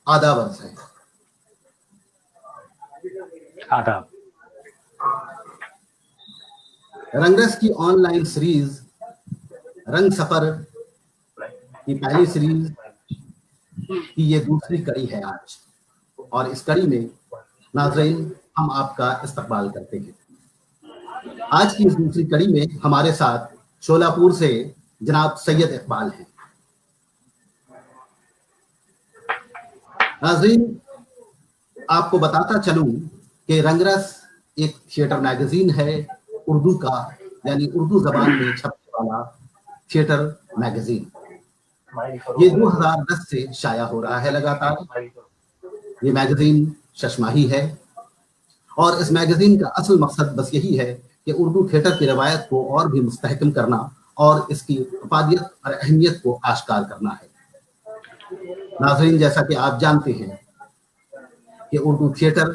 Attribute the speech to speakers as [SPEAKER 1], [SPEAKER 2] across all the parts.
[SPEAKER 1] आदाब अर्ज है।
[SPEAKER 2] आदाब।
[SPEAKER 1] रंगरस की ऑनलाइन सीरीज रंग सफर की पहली सीरीज की ये दूसरी कड़ी है आज, और इस कड़ी में नाज़रीन हम आपका इस्तकबाल करते हैं। आज की इस दूसरी कड़ी में हमारे साथ शोलापुर से जनाब सैयद इकबाल हैं। नाज़रीन, आपको बताता चलूं कि रंगरस एक थिएटर मैगजीन है, उर्दू का, यानी उर्दू जबान में छपने वाला थिएटर मैगजीन। ये 2010 से शाया हो रहा है लगातार। ये मैगजीन शशमाही है, और इस मैगजीन का असल मकसद बस यही है कि उर्दू थिएटर की रवायत को और भी मुस्तहकम करना और इसकी अफादियत और अहमियत को आश्कार करना है। नाज़रीन, जैसा कि आप जानते हैं कि उर्दू थिएटर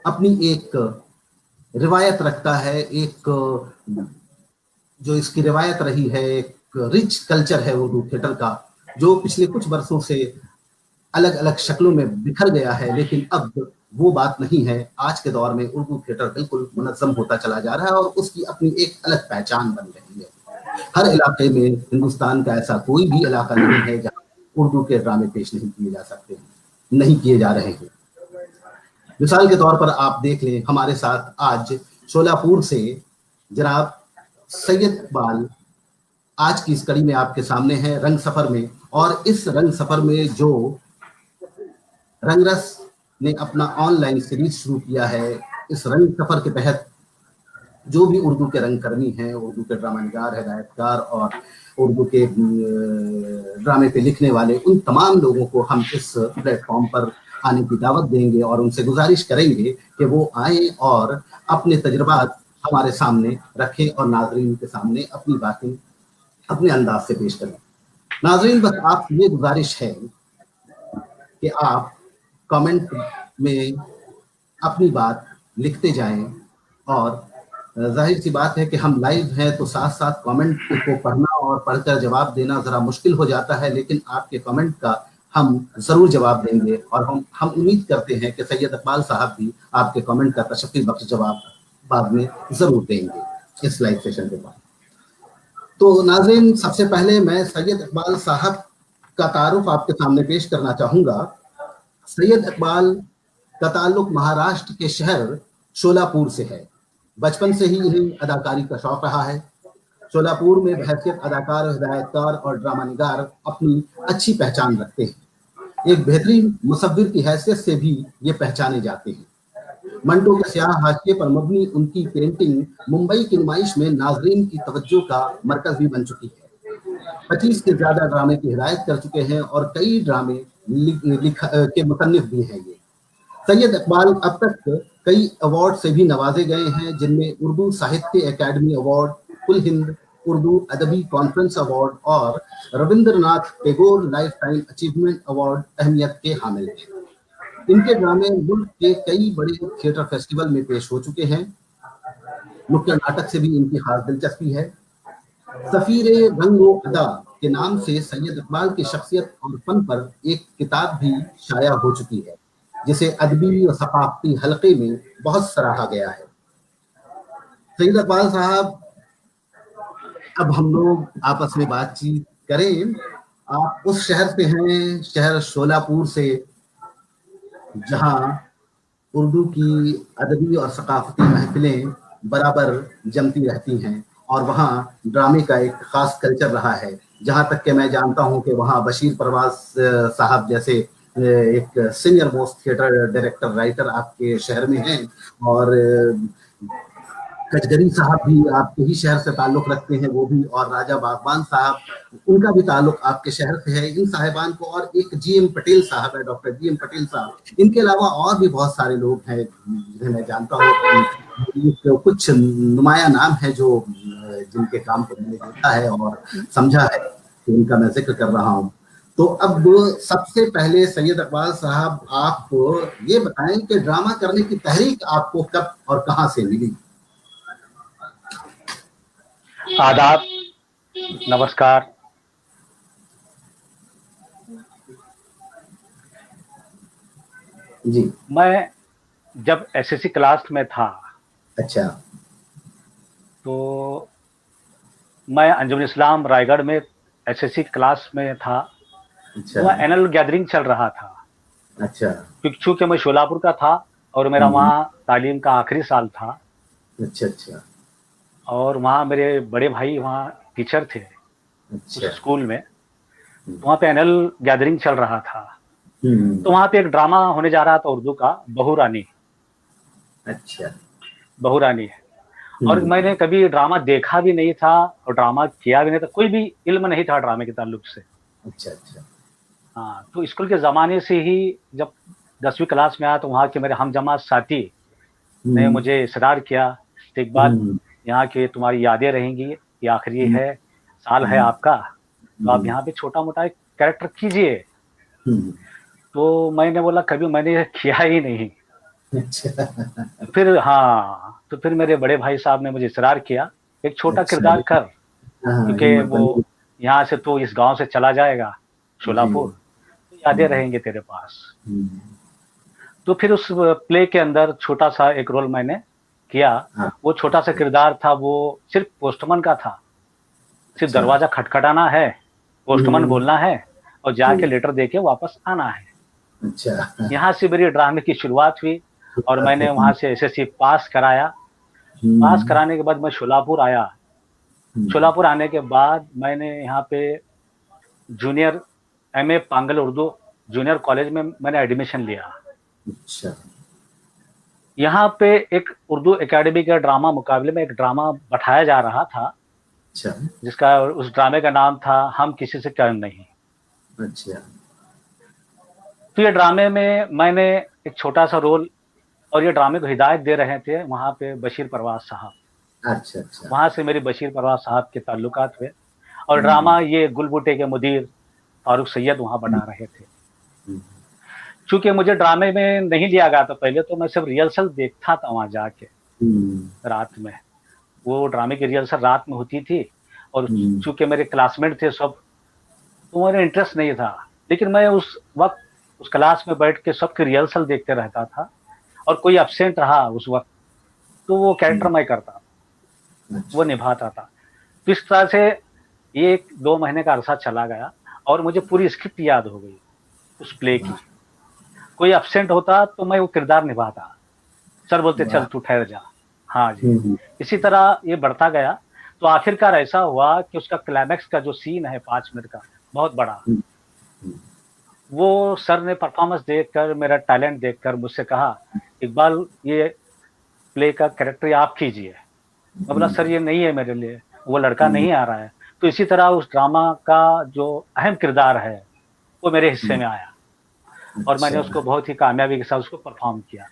[SPEAKER 1] अपनी एक रिवायत रखता है, एक जो इसकी रिवायत रही है, एक रिच कल्चर है उर्दू थिएटर का, जो पिछले कुछ वर्षों से अलग अलग शक्लों में बिखर गया है। लेकिन अब वो बात नहीं है। आज के दौर में उर्दू थिएटर बिल्कुल मुनज़्ज़म होता चला जा रहा है और उसकी अपनी एक अलग पहचान बन रही है। हर इलाके में हिंदुस्तान का ऐसा कोई भी इलाका नहीं है जहाँ उर्दू के ड्रामे पेश नहीं किए जा सकते हैं, नहीं किए जा रहे हैं। मिसाल के तौर पर आप देख लें, हमारे साथ आज शोलापुर से जनाब सैयद इकबाल आज की इस कड़ी में आपके सामने है, रंग सफर में। और इस रंग सफर में जो रंगरस ने अपना ऑनलाइन सीरीज शुरू किया है, इस रंग सफर के तहत जो भी उर्दू के रंगकर्मी हैं, उर्दू के ड्रामा निगार, हिदायतकार और उर्दू के ड्रामे पे लिखने वाले, उन तमाम लोगों को हम इस प्लेटफॉर्म पर आने की दावत देंगे और उनसे गुजारिश करेंगे कि वो आए और अपने तजुर्बात हमारे सामने रखें और नाजरीन के सामने अपनी बातें अपने अंदाज से पेश करें। नाजरीन, बस आपसे ये गुजारिश है कि आप कमेंट में अपनी बात लिखते जाएं, और जाहिर सी बात है कि हम लाइव हैं तो साथ साथ कमेंट को पढ़ना और पढ़कर जवाब देना ज़रा मुश्किल हो जाता है, लेकिन आपके कमेंट का हम ज़रूर जवाब देंगे। और हम उम्मीद करते हैं कि सैयद इकबाल साहब भी आपके कमेंट का तशफ़ी बख्श जवाब बाद में ज़रूर देंगे इस लाइव सेशन के बाद। तो नाज़रीन, सबसे पहले मैं सैयद इकबाल साहब का तारुफ आपके सामने पेश करना चाहूँगा। सैयद इकबाल का ताल्लुक महाराष्ट्र के शहर शोलापुर से है। बचपन से ही इन्हें अदाकारी का शौक रहा है। शोलापुर में बहैसियत अदाकार, हिदायतकार और ड्रामा निगार अपनी अच्छी पहचान रखते हैं। एक बेहतरीन मुसव्विर की हैसियत से भी ये पहचाने जाते हैं। मंटो के स्याह हाशिए पर मबनी उनकी पेंटिंग मुंबई की नुमाइश में नाजरीन की तवज्जो का मरकज भी बन चुकी है। 25 से ज्यादा ड्रामे की हिदायत कर चुके हैं और कई ड्रामे के मुसन्निफ भी हैं। ये सैयद इकबाल अब तक कई अवार्ड से भी नवाजे गए हैं, जिनमें उर्दू साहित्य अकादमी अवार्ड, कुल हिंद उर्दू अदबी कॉन्फ्रेंस अवार्ड और Rabindranath Tagore life time achievement award अहमियत के हामिल हैं। इनके ड्रामे मुल्क के कई बड़े थिएटर फेस्टिवल में पेश हो चुके हैं। नुक्कड़ नाटक से भी इनकी खास दिलचस्पी है। सफीरे रंगो अदा के नाम से सैयद इकबाल की शख्सियत और फन पर एक किताब भी शाया हो चुकी है, जिसे अदबी और सकाफती हलके में बहुत सराहा गया है। सैयद इकबाल साहब, अब हम लोग आपस में बातचीत करें। आप उस शहर से हैं, शहर शोलापुर से, जहां उर्दू की अदबी और सकाफती महफिलें बराबर जमती रहती हैं, और वहाँ ड्रामे का एक ख़ास कल्चर रहा है। जहाँ तक कि मैं जानता हूँ कि वहाँ बशीर परवाज़ साहब जैसे एक senior most theatre director writer आपके शहर में हैं, और कचगरी साहब भी आपके ही शहर से ताल्लुक़ रखते हैं, वो भी, और राजा बागबान साहब, उनका भी ताल्लुक़ आपके शहर से है। इन साहिबान को, और एक जीएम पटेल साहब है, डॉक्टर जीएम पटेल साहब, इनके अलावा और भी बहुत सारे लोग हैं जिन्हें मैं जानता हूँ। तो कुछ नुमाया नाम है जो जिनके काम को मैंने देखा है और समझा है, तो उनका मैं जिक्र कर रहा हूँ। तो अब सबसे पहले सैयद इकबाल साहब, आप ये बताएं कि ड्रामा करने की तहरीक आपको कब और कहाँ से मिली?
[SPEAKER 2] आदाब, नमस्कार।
[SPEAKER 1] जी।
[SPEAKER 2] मैं जब एसएससी क्लास में था,
[SPEAKER 1] अच्छा।
[SPEAKER 2] तो मैं अंजुम इस्लाम रायगढ़ में एसएससी क्लास में था।
[SPEAKER 1] अच्छा।
[SPEAKER 2] वहाँ एनुअल गैदरिंग चल रहा था।
[SPEAKER 1] अच्छा।
[SPEAKER 2] क्योंकि चूँकि मैं शोलापुर का था और मेरा
[SPEAKER 1] हम्म।
[SPEAKER 2] वहाँ तालीम का आखिरी साल था,
[SPEAKER 1] अच्छा। अच्छा।
[SPEAKER 2] और वहाँ मेरे बड़े भाई वहाँ टीचर थे
[SPEAKER 1] अच्छा।
[SPEAKER 2] उस स्कूल में।
[SPEAKER 1] हम्म।
[SPEAKER 2] तो वहाँ पे एनुअल गैदरिंग चल रहा था। तो
[SPEAKER 1] हम्म।
[SPEAKER 2] वहाँ पे एक ड्रामा होने जा रहा था उर्दू का, बहू रानी।
[SPEAKER 1] अच्छा।
[SPEAKER 2] बहू रानी है। और
[SPEAKER 1] हम्म।
[SPEAKER 2] मैंने कभी ड्रामा देखा भी नहीं था और ड्रामा किया भी नहीं था, कोई भी इल्म नहीं था ड्रामे के ताल्लुक से।
[SPEAKER 1] अच्छा। अच्छा।
[SPEAKER 2] हाँ, तो स्कूल के ज़माने से ही जब 10वीं क्लास में आया तो वहाँ के मेरे हम जमात साथी ने
[SPEAKER 1] हम्म।
[SPEAKER 2] मुझे इसरार किया, एक बात,
[SPEAKER 1] हम्म।
[SPEAKER 2] यहाँ की तुम्हारी यादें रहेंगी, ये आखिरी
[SPEAKER 1] हम्म।
[SPEAKER 2] है साल है
[SPEAKER 1] हम्म।
[SPEAKER 2] आपका, तो आप
[SPEAKER 1] हम्म।
[SPEAKER 2] यहाँ पे छोटा-मोटा एक कैरेक्टर कीजिए।
[SPEAKER 1] हम्म।
[SPEAKER 2] तो मैंने बोला कभी मैंने ये किया ही नहीं।
[SPEAKER 1] अच्छा।
[SPEAKER 2] फिर हाँ, तो फिर मेरे बड़े भाई साहब ने मुझे इसरार किया, एक छोटा
[SPEAKER 1] अच्छा।
[SPEAKER 2] किरदार कर,
[SPEAKER 1] हाँ,
[SPEAKER 2] क्योंकि
[SPEAKER 1] हिम्मत बनी।
[SPEAKER 2] वो यहाँ से तो इस गाँव से चला जाएगा
[SPEAKER 1] जी।
[SPEAKER 2] शोलापुर, तो यादें
[SPEAKER 1] हम्म।
[SPEAKER 2] रहेंगी तेरे पास।
[SPEAKER 1] हम्म।
[SPEAKER 2] तो फिर उस प्ले के अंदर छोटा-सा एक रोल मैंने किया।
[SPEAKER 1] हाँ।
[SPEAKER 2] वो छोटा-सा
[SPEAKER 1] अच्छा।
[SPEAKER 2] किरदार था, वो सिर्फ़ पोस्टमैन का था। सिर्फ़
[SPEAKER 1] अच्छा।
[SPEAKER 2] दरवाज़ा खटखटाना है, पोस्टमैन
[SPEAKER 1] हम्म।
[SPEAKER 2] बोलना है और जाके
[SPEAKER 1] जी।
[SPEAKER 2] लेटर देके वापस आना है।
[SPEAKER 1] अच्छा।
[SPEAKER 2] यहाँ से मेरी ड्रामे की शुरुआत हुई और
[SPEAKER 1] बात है।
[SPEAKER 2] मैंने वहाँ से एसएससी पास कराया। पास
[SPEAKER 1] हम्म।
[SPEAKER 2] कराने के बाद मैं शोलापुर आया।
[SPEAKER 1] हम्म।
[SPEAKER 2] शोलापुर आने के बाद मैंने यहाँ पे junior MA Pongal Urdu junior college में मैंने एडमिशन लिया।
[SPEAKER 1] अच्छा।
[SPEAKER 2] यहाँ पे एक उर्दू एकेडमी के ड्रामा मुकाबले में एक ड्रामा बैठाया जा रहा था,
[SPEAKER 1] अच्छा।
[SPEAKER 2] जिसका उस ड्रामे का नाम था हम किसी से कम नहीं।
[SPEAKER 1] अच्छा।
[SPEAKER 2] तो ये ड्रामे में मैंने एक छोटा-सा रोल, और ये ड्रामे को हिदायत दे रहे थे वहाँ पे बशीर परवाज़ साहब।
[SPEAKER 1] अच्छा। अच्छा।
[SPEAKER 2] वहाँ से मेरी बशीर परवाज़ साहब के ताल्लुकात हुए और
[SPEAKER 1] हम्म।
[SPEAKER 2] ड्रामा ये गुलबुटे के मुदीर फारूक सैयद वहाँ बना रहे थे।
[SPEAKER 1] हम्म।
[SPEAKER 2] चूँकि मुझे ड्रामे में नहीं लिया गया था पहले, तो मैं सिर्फ़ रिहर्सल देखता था वहाँ जाके
[SPEAKER 1] हम्म।
[SPEAKER 2] रात में। वो ड्रामे की रिहर्सल रात में होती थी और
[SPEAKER 1] हम्म।
[SPEAKER 2] चूँकि मेरे क्लासमेट थे सब, तो मेरा इंटरेस्ट नहीं था। लेकिन मैं उस वक़्त उस क्लास में बैठ के सबकी रिहर्सल देखते रहता था और कोई एब्सेंट रहा उस वक़्त, तो वो कैरेक्टर
[SPEAKER 1] हम्म।
[SPEAKER 2] मैं करता, वो
[SPEAKER 1] अच्छा।
[SPEAKER 2] निभाता था। तो इस तरह से ये 1-2 महीने का अरसा चला गया और मुझे पूरी स्क्रिप्ट याद हो गई उस प्ले की।
[SPEAKER 1] वाह।
[SPEAKER 2] कोई एब्सेंट होता तो मैं वो किरदार निभाता। सर बोलते चल
[SPEAKER 1] वाह।
[SPEAKER 2] तू ठहर जा। हाँ जी।
[SPEAKER 1] हम्म।
[SPEAKER 2] इसी तरह ये बढ़ता गया। तो आखिरकार ऐसा हुआ कि उसका क्लाइमैक्स का जो सीन है 5 मिनट का, बहुत बड़ा,
[SPEAKER 1] हम्म। हम्म।
[SPEAKER 2] वो सर ने परफ़ॉर्मेंस देखकर, मेरा टैलेंट देखकर मुझसे कहा, "इकबाल, ये प्ले का कैरेक्टर आप कीजिए।" मैं बोला, "सर ये नहीं है मेरे लिए, वो लड़का
[SPEAKER 1] हम्म।
[SPEAKER 2] नहीं आ रहा है।" तो इसी तरह उस ड्रामा का जो अहम किरदार है, वो मेरे हिस्से
[SPEAKER 1] हम्म।
[SPEAKER 2] में आया और मैंने
[SPEAKER 1] अच्छा।
[SPEAKER 2] उसको बहुत ही कामयाबी के साथ उसको परफ़ॉर्म किया।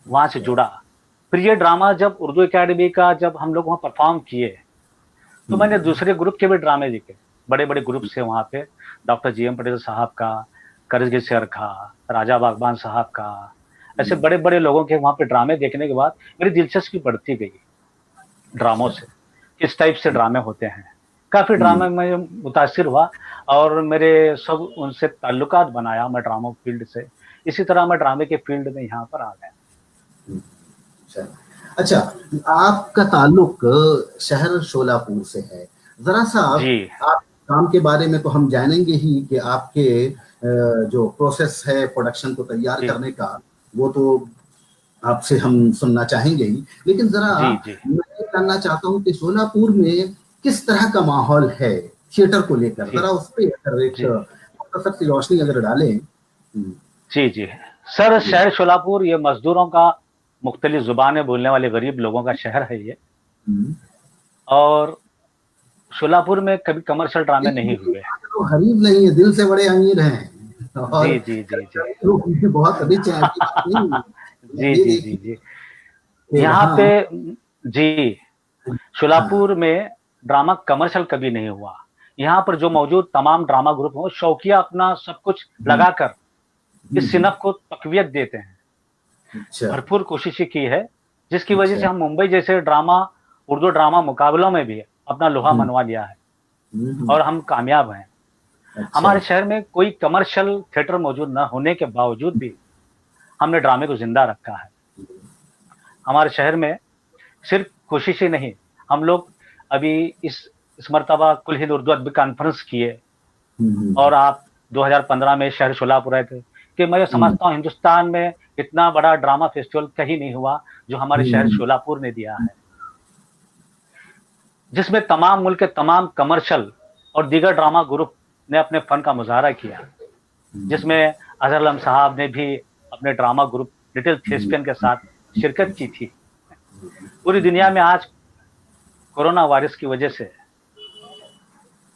[SPEAKER 2] वहाँ से
[SPEAKER 1] अच्छा।
[SPEAKER 2] जुड़ा। फिर ये ड्रामा जब उर्दू अकेडमी का जब हम लोग वहाँ परफ़ॉर्म किए, तो मैंने
[SPEAKER 1] हम्म।
[SPEAKER 2] दूसरे ग्रुप के भी ड्रामे देखे। बड़े-बड़े ग्रुप से वहाँ पे डॉक्टर जीएम पटेल साहब का, करजगी सर का, राजा बागबान साहब का, ऐसे
[SPEAKER 1] हम्म।
[SPEAKER 2] बड़े-बड़े लोगों के वहाँ पे ड्रामे देखने के बाद मेरी दिलचस्पी बढ़ती गई ड्रामों
[SPEAKER 1] अच्छा।
[SPEAKER 2] से, किस टाइप से ड्रामे होते हैं। काफ़ी
[SPEAKER 1] हम्म।
[SPEAKER 2] ड्रामे में मुतासिर हुआ और मेरे सब उनसे ताल्लुकात बनाया मैं ड्रामा फ़ील्ड से। इसी तरह मैं ड्रामे के फ़ील्ड में यहाँ पर आ गया।
[SPEAKER 1] हम्म। अच्छा। अच्छा, आपका ताल्लुक शहर शोलापुर से है। ज़रा-सा
[SPEAKER 2] जी,
[SPEAKER 1] आप काम के बारे में तो हम जानेंगे ही कि आपके जो प्रोसेस है प्रोडक्शन को तैयार
[SPEAKER 2] जी,
[SPEAKER 1] करने का, वो तो आपसे हम सुनना चाहेंगे ही। लेकिन ज़रा
[SPEAKER 2] जी, जी,
[SPEAKER 1] मैं ये जानना चाहता हूँ कि शोलापुर में किस तरह का माहौल है थिएटर को लेकर?
[SPEAKER 2] जी,
[SPEAKER 1] ज़रा उस पे अगर एक
[SPEAKER 2] जी।
[SPEAKER 1] मुख्तसर सी रोशनी अगर डालें। हुँ।
[SPEAKER 2] जी, जी। सर,
[SPEAKER 1] जी।
[SPEAKER 2] शहर शोलापुर ये मज़दूरों का, मुख्तलिफ़ ज़ुबानें बोलने वाले गरीब लोगों का शहर है ये।
[SPEAKER 1] हुँ।
[SPEAKER 2] और शोलापुर में कभी कमर्शियल ड्रामे
[SPEAKER 1] लेकिन
[SPEAKER 2] नहीं
[SPEAKER 1] मेरी
[SPEAKER 2] हुए।
[SPEAKER 1] बात तो गरीब नहीं है, दिल से बड़े अमीर हैं और
[SPEAKER 2] जी, जी, जी, जी।
[SPEAKER 1] कभी लोग भी बहुत रिच हैं, ऐसी बात नहीं है।
[SPEAKER 2] जी,
[SPEAKER 1] ये
[SPEAKER 2] जी, जी,
[SPEAKER 1] देखिए
[SPEAKER 2] जी।
[SPEAKER 1] कि
[SPEAKER 2] यहाँ
[SPEAKER 1] वहाँ
[SPEAKER 2] पे जी,
[SPEAKER 1] हाँ।
[SPEAKER 2] शोलापुर में ड्रामा कमर्शियल कभी नहीं हुआ। यहाँ पर जो मौजूद तमाम ड्रामा ग्रुप हैं, वो शौकिया अपना सब कुछ
[SPEAKER 1] हुँ।
[SPEAKER 2] लगाकर
[SPEAKER 1] हुँ।
[SPEAKER 2] इस सिनफ़ को तक़वियत देते हैं।
[SPEAKER 1] अच्छा।
[SPEAKER 2] भरपूर कोशिशें की है, जिसकी वजह
[SPEAKER 1] अच्छा।
[SPEAKER 2] से हम मुंबई जैसे उर्दू ड्रामा मुकाबलों में भी अपना लोहा
[SPEAKER 1] हुँ।
[SPEAKER 2] मनवा लिया है
[SPEAKER 1] हुँ।
[SPEAKER 2] और
[SPEAKER 1] हुँ।
[SPEAKER 2] हम कामयाब हैं।
[SPEAKER 1] अच्छा।
[SPEAKER 2] हमारे शहर में कोई कमर्शियल थिएटर मौजूद न होने के बावजूद भी हमने ड्रामे को जिंदा रखा है। हमारे शहर में सिर्फ कोशिश ही नहीं, हम लोग अभी इस मर्तबा कुल हिंद उर्दू अदबी कॉन्फ्रेंस किए, और आप 2015 में शहर शोलापुर आए थे, कि मैं ये समझता हूँ हिंदुस्तान में इतना बड़ा ड्रामा फेस्टिवल कहीं नहीं हुआ जो हमारे शहर शोलापुर ने दिया है, जिसमें तमाम मुल्क के तमाम कमर्शियल और दीगर ड्रामा ग्रुप ने अपने फन का मुजाहरा किया, जिसमें अजहर अलम साहब ने भी अपने ड्रामा ग्रुप लिटिल थेस्पियन के साथ शिरकत की थी। पूरी दुनिया में आज कोरोना वायरस की वजह से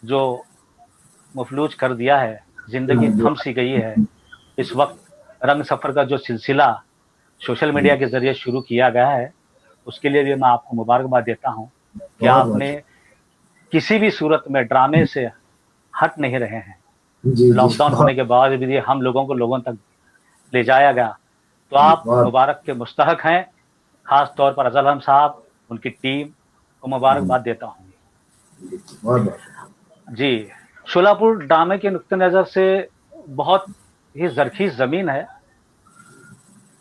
[SPEAKER 2] जो मफलूज कर दिया है, जिंदगी थम सी गई है, इस वक्त रंग सफर का जो सिलसिला सोशल मीडिया के जरिए शुरू किया गया है, उसके लिए भी मैं आपको मुबारकबाद देता हूं कि आपने किसी भी सूरत में ड्रामे से हट नहीं रहे हैं। लॉकडाउन होने के बाद भी हम लोगों को लोगों तक ले जाया गया, तो आप मुबारक के मुस्तहक हैं। खास तौर पर अजहर अलम साहब, उनकी टीम को मुबारकबाद देता हूँ जी। शोलापुर ड्रामे के नुक्ते नज़र से बहुत ही ज़रख़ीज़ ज़मीन है।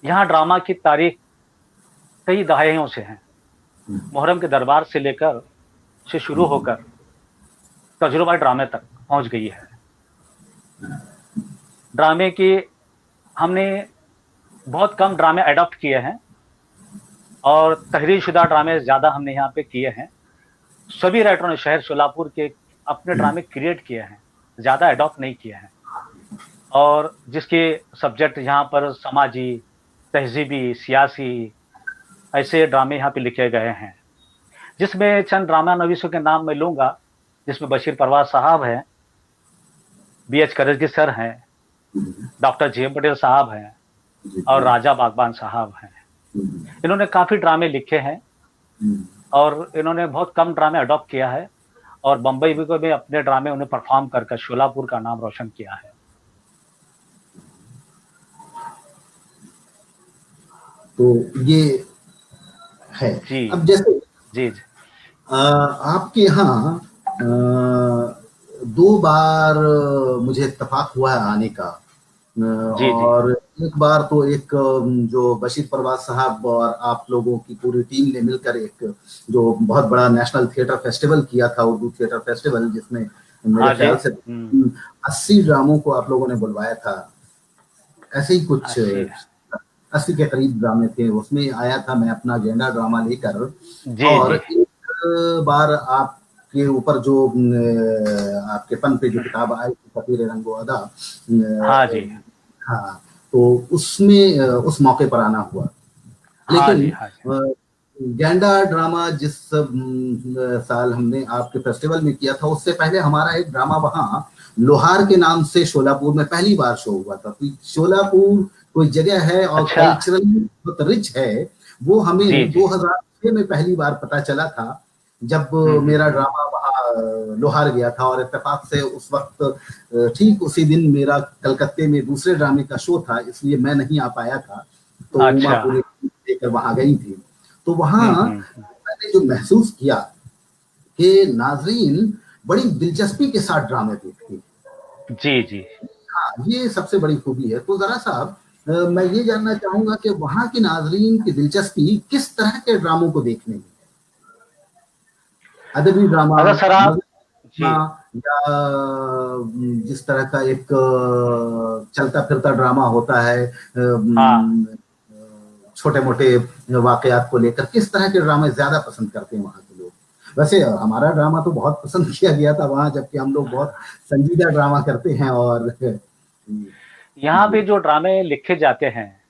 [SPEAKER 2] यहाँ ड्रामा की तारीख कई दहाइयों से है। मुहर्रम के दरबार से लेकर से शुरू होकर तजुर्बा ड्रामे तक पहुँच गई है। ड्रामे की हमने बहुत कम ड्रामे अडॉप्ट किए हैं और तहरीर शुदा ड्रामे ज़्यादा हमने यहाँ पे किए हैं। सभी राइटरों ने शहर शोलापुर के अपने ड्रामे क्रिएट किए हैं, ज़्यादा अडॉप्ट नहीं किए हैं, और जिसके सब्जेक्ट यहाँ पर समाजी, तहजीबी, सियासी ऐसे ड्रामे यहाँ पे लिखे गए हैं, जिसमें चंद ड्रामा नवीसों के नाम मैं लूँगा, जिसमें बशीर परवाज साहब हैं, BH करजगी सर हैं, डॉक्टर JM पटेल साहब हैं और राजा बागबान साहब हैं। इन्होंने काफ़ी ड्रामे लिखे हैं और इन्होंने बहुत कम ड्रामे अडॉप्ट किया है, और बम्बई में अपने ड्रामे उन्हें परफॉर्म कर शोलापुर का नाम रोशन किया है।
[SPEAKER 1] तो ये है
[SPEAKER 2] जी।
[SPEAKER 1] अब जैसे
[SPEAKER 2] जी
[SPEAKER 1] आपके यहाँ 2 बार मुझे इत्तेफाक हुआ है आने का, और एक बार तो एक जो बशीर परवाज साहब और आप लोगों की पूरी टीम ने मिलकर एक जो बहुत बड़ा नेशनल थिएटर फेस्टिवल किया था, उर्दू थिएटर फेस्टिवल, जिसमें मेरे ख्याल से 80 ड्रामों को आप लोगों ने बुलवाया था। ऐसे ही कुछ 80 के करीब ड्रामे थे, उसमें आया था मैं अपना गेंडा ड्रामा लेकर। और एक बार आपके ऊपर जो आपके पन पे जो किताब आई थी, फकीर रंगो अदा, हाँ, तो उसमें उस मौके पर आना हुआ। लेकिन गेंडा ड्रामा जिस साल हमने आपके फेस्टिवल में किया था, उससे पहले हमारा एक ड्रामा वहाँ लोहार के नाम से शोलापुर में पहली बार शो हुआ था। तो शोलापुर कोई जगह है और कल्चरली बहुत रिच है, वो हमें 2006 में पहली बार पता चला था, जब मेरा ड्रामा वहाँ लोहार गया था। और इत्तेफाक से उस वक्त ठीक उसी दिन मेरा कलकत्ते में दूसरे ड्रामे का शो था, इसलिए मैं नहीं आ पाया था, तो उमा पूरी लेकर वहाँ गई थी। तो वहाँ मैंने जो महसूस किया कि नाजरीन बड़ी दिलचस्पी के साथ ड्रामे देखते हैं। जी हाँ, ये सबसे बड़ी खूबी है। तो जरा साहब मैं ये जानना चाहूंगा कि वहाँ की नाजरीन की दिलचस्पी किस तरह के ड्रामों को देखने में, अदबी ड्रामा या जिस तरह का एक चलता फिरता ड्रामा होता है, छोटे मोटे वाकयात को लेकर, किस तरह के ड्रामे ज्यादा पसंद करते हैं वहाँ के लोग? वैसे हमारा ड्रामा तो बहुत पसंद किया गया था वहाँ, जबकि हम लोग बहुत संजीदा ड्रामा करते हैं। और यहाँ पे जो ड्रामे लिखे जाते हैं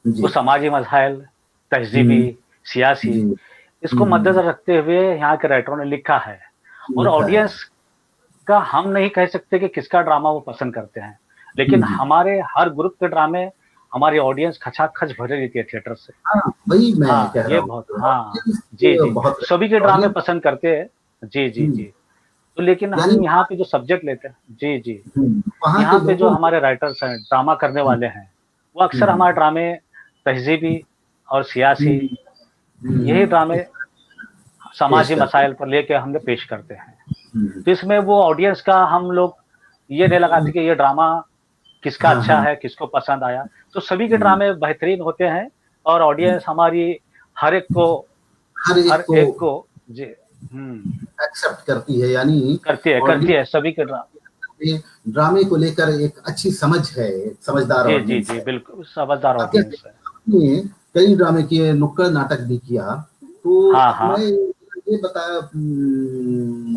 [SPEAKER 1] वो समाजी मसाइल, तहजीबी, सियासी, इसको मद्देनजर रखते हुए यहाँ के राइटरों ने लिखा है। और ऑडियंस का हम नहीं कह सकते कि किसका ड्रामा वो पसंद करते हैं, लेकिन हमारे हर ग्रुप के ड्रामे हमारी ऑडियंस खचाखच भरे रहती है थिएटर से। वही मैं कह रहा हूँ। जी सभी के ड्रामे पसंद करते हैं। जी तो लेकिन हम यहाँ पे जो सब्जेक्ट लेते हैं, जी यहाँ पे जो हमारे राइटर्स हैं, ड्रामा करने वाले हैं, वो अक्सर हमारे ड्रामे तहजीबी और सियासी, यही ड्रामे समाजी मसाइल पर लेके हमने पेश करते हैं। तो इसमें वो ऑडियंस का हम लोग ये नहीं लगाते कि ये ड्रामा
[SPEAKER 2] किसका
[SPEAKER 1] हाँ
[SPEAKER 2] अच्छा
[SPEAKER 1] हाँ,
[SPEAKER 2] है, किसको पसंद आया। तो सभी के
[SPEAKER 1] हम्म,
[SPEAKER 2] ड्रामे बेहतरीन होते हैं और
[SPEAKER 1] हम्म।
[SPEAKER 2] ऑडियंस हमारी हर एक को
[SPEAKER 1] हर एक
[SPEAKER 2] हर
[SPEAKER 1] को
[SPEAKER 2] एक को जी
[SPEAKER 1] एक्सेप्ट करती है, यानी
[SPEAKER 2] करती है
[SPEAKER 1] ऑडियंस
[SPEAKER 2] सभी के ड्रामे।
[SPEAKER 1] में ड्रामे को लेकर एक अच्छी समझ है, एक समझदार ऑडियंस
[SPEAKER 2] जी
[SPEAKER 1] है।
[SPEAKER 2] बिल्कुल समझदार
[SPEAKER 1] अब जैसे
[SPEAKER 2] ऑडियंस है।
[SPEAKER 1] आपने कई ड्रामे किए, नुक्कड़ नाटक भी किया, तो
[SPEAKER 2] हाँ,
[SPEAKER 1] मैं
[SPEAKER 2] हाँ।
[SPEAKER 1] ये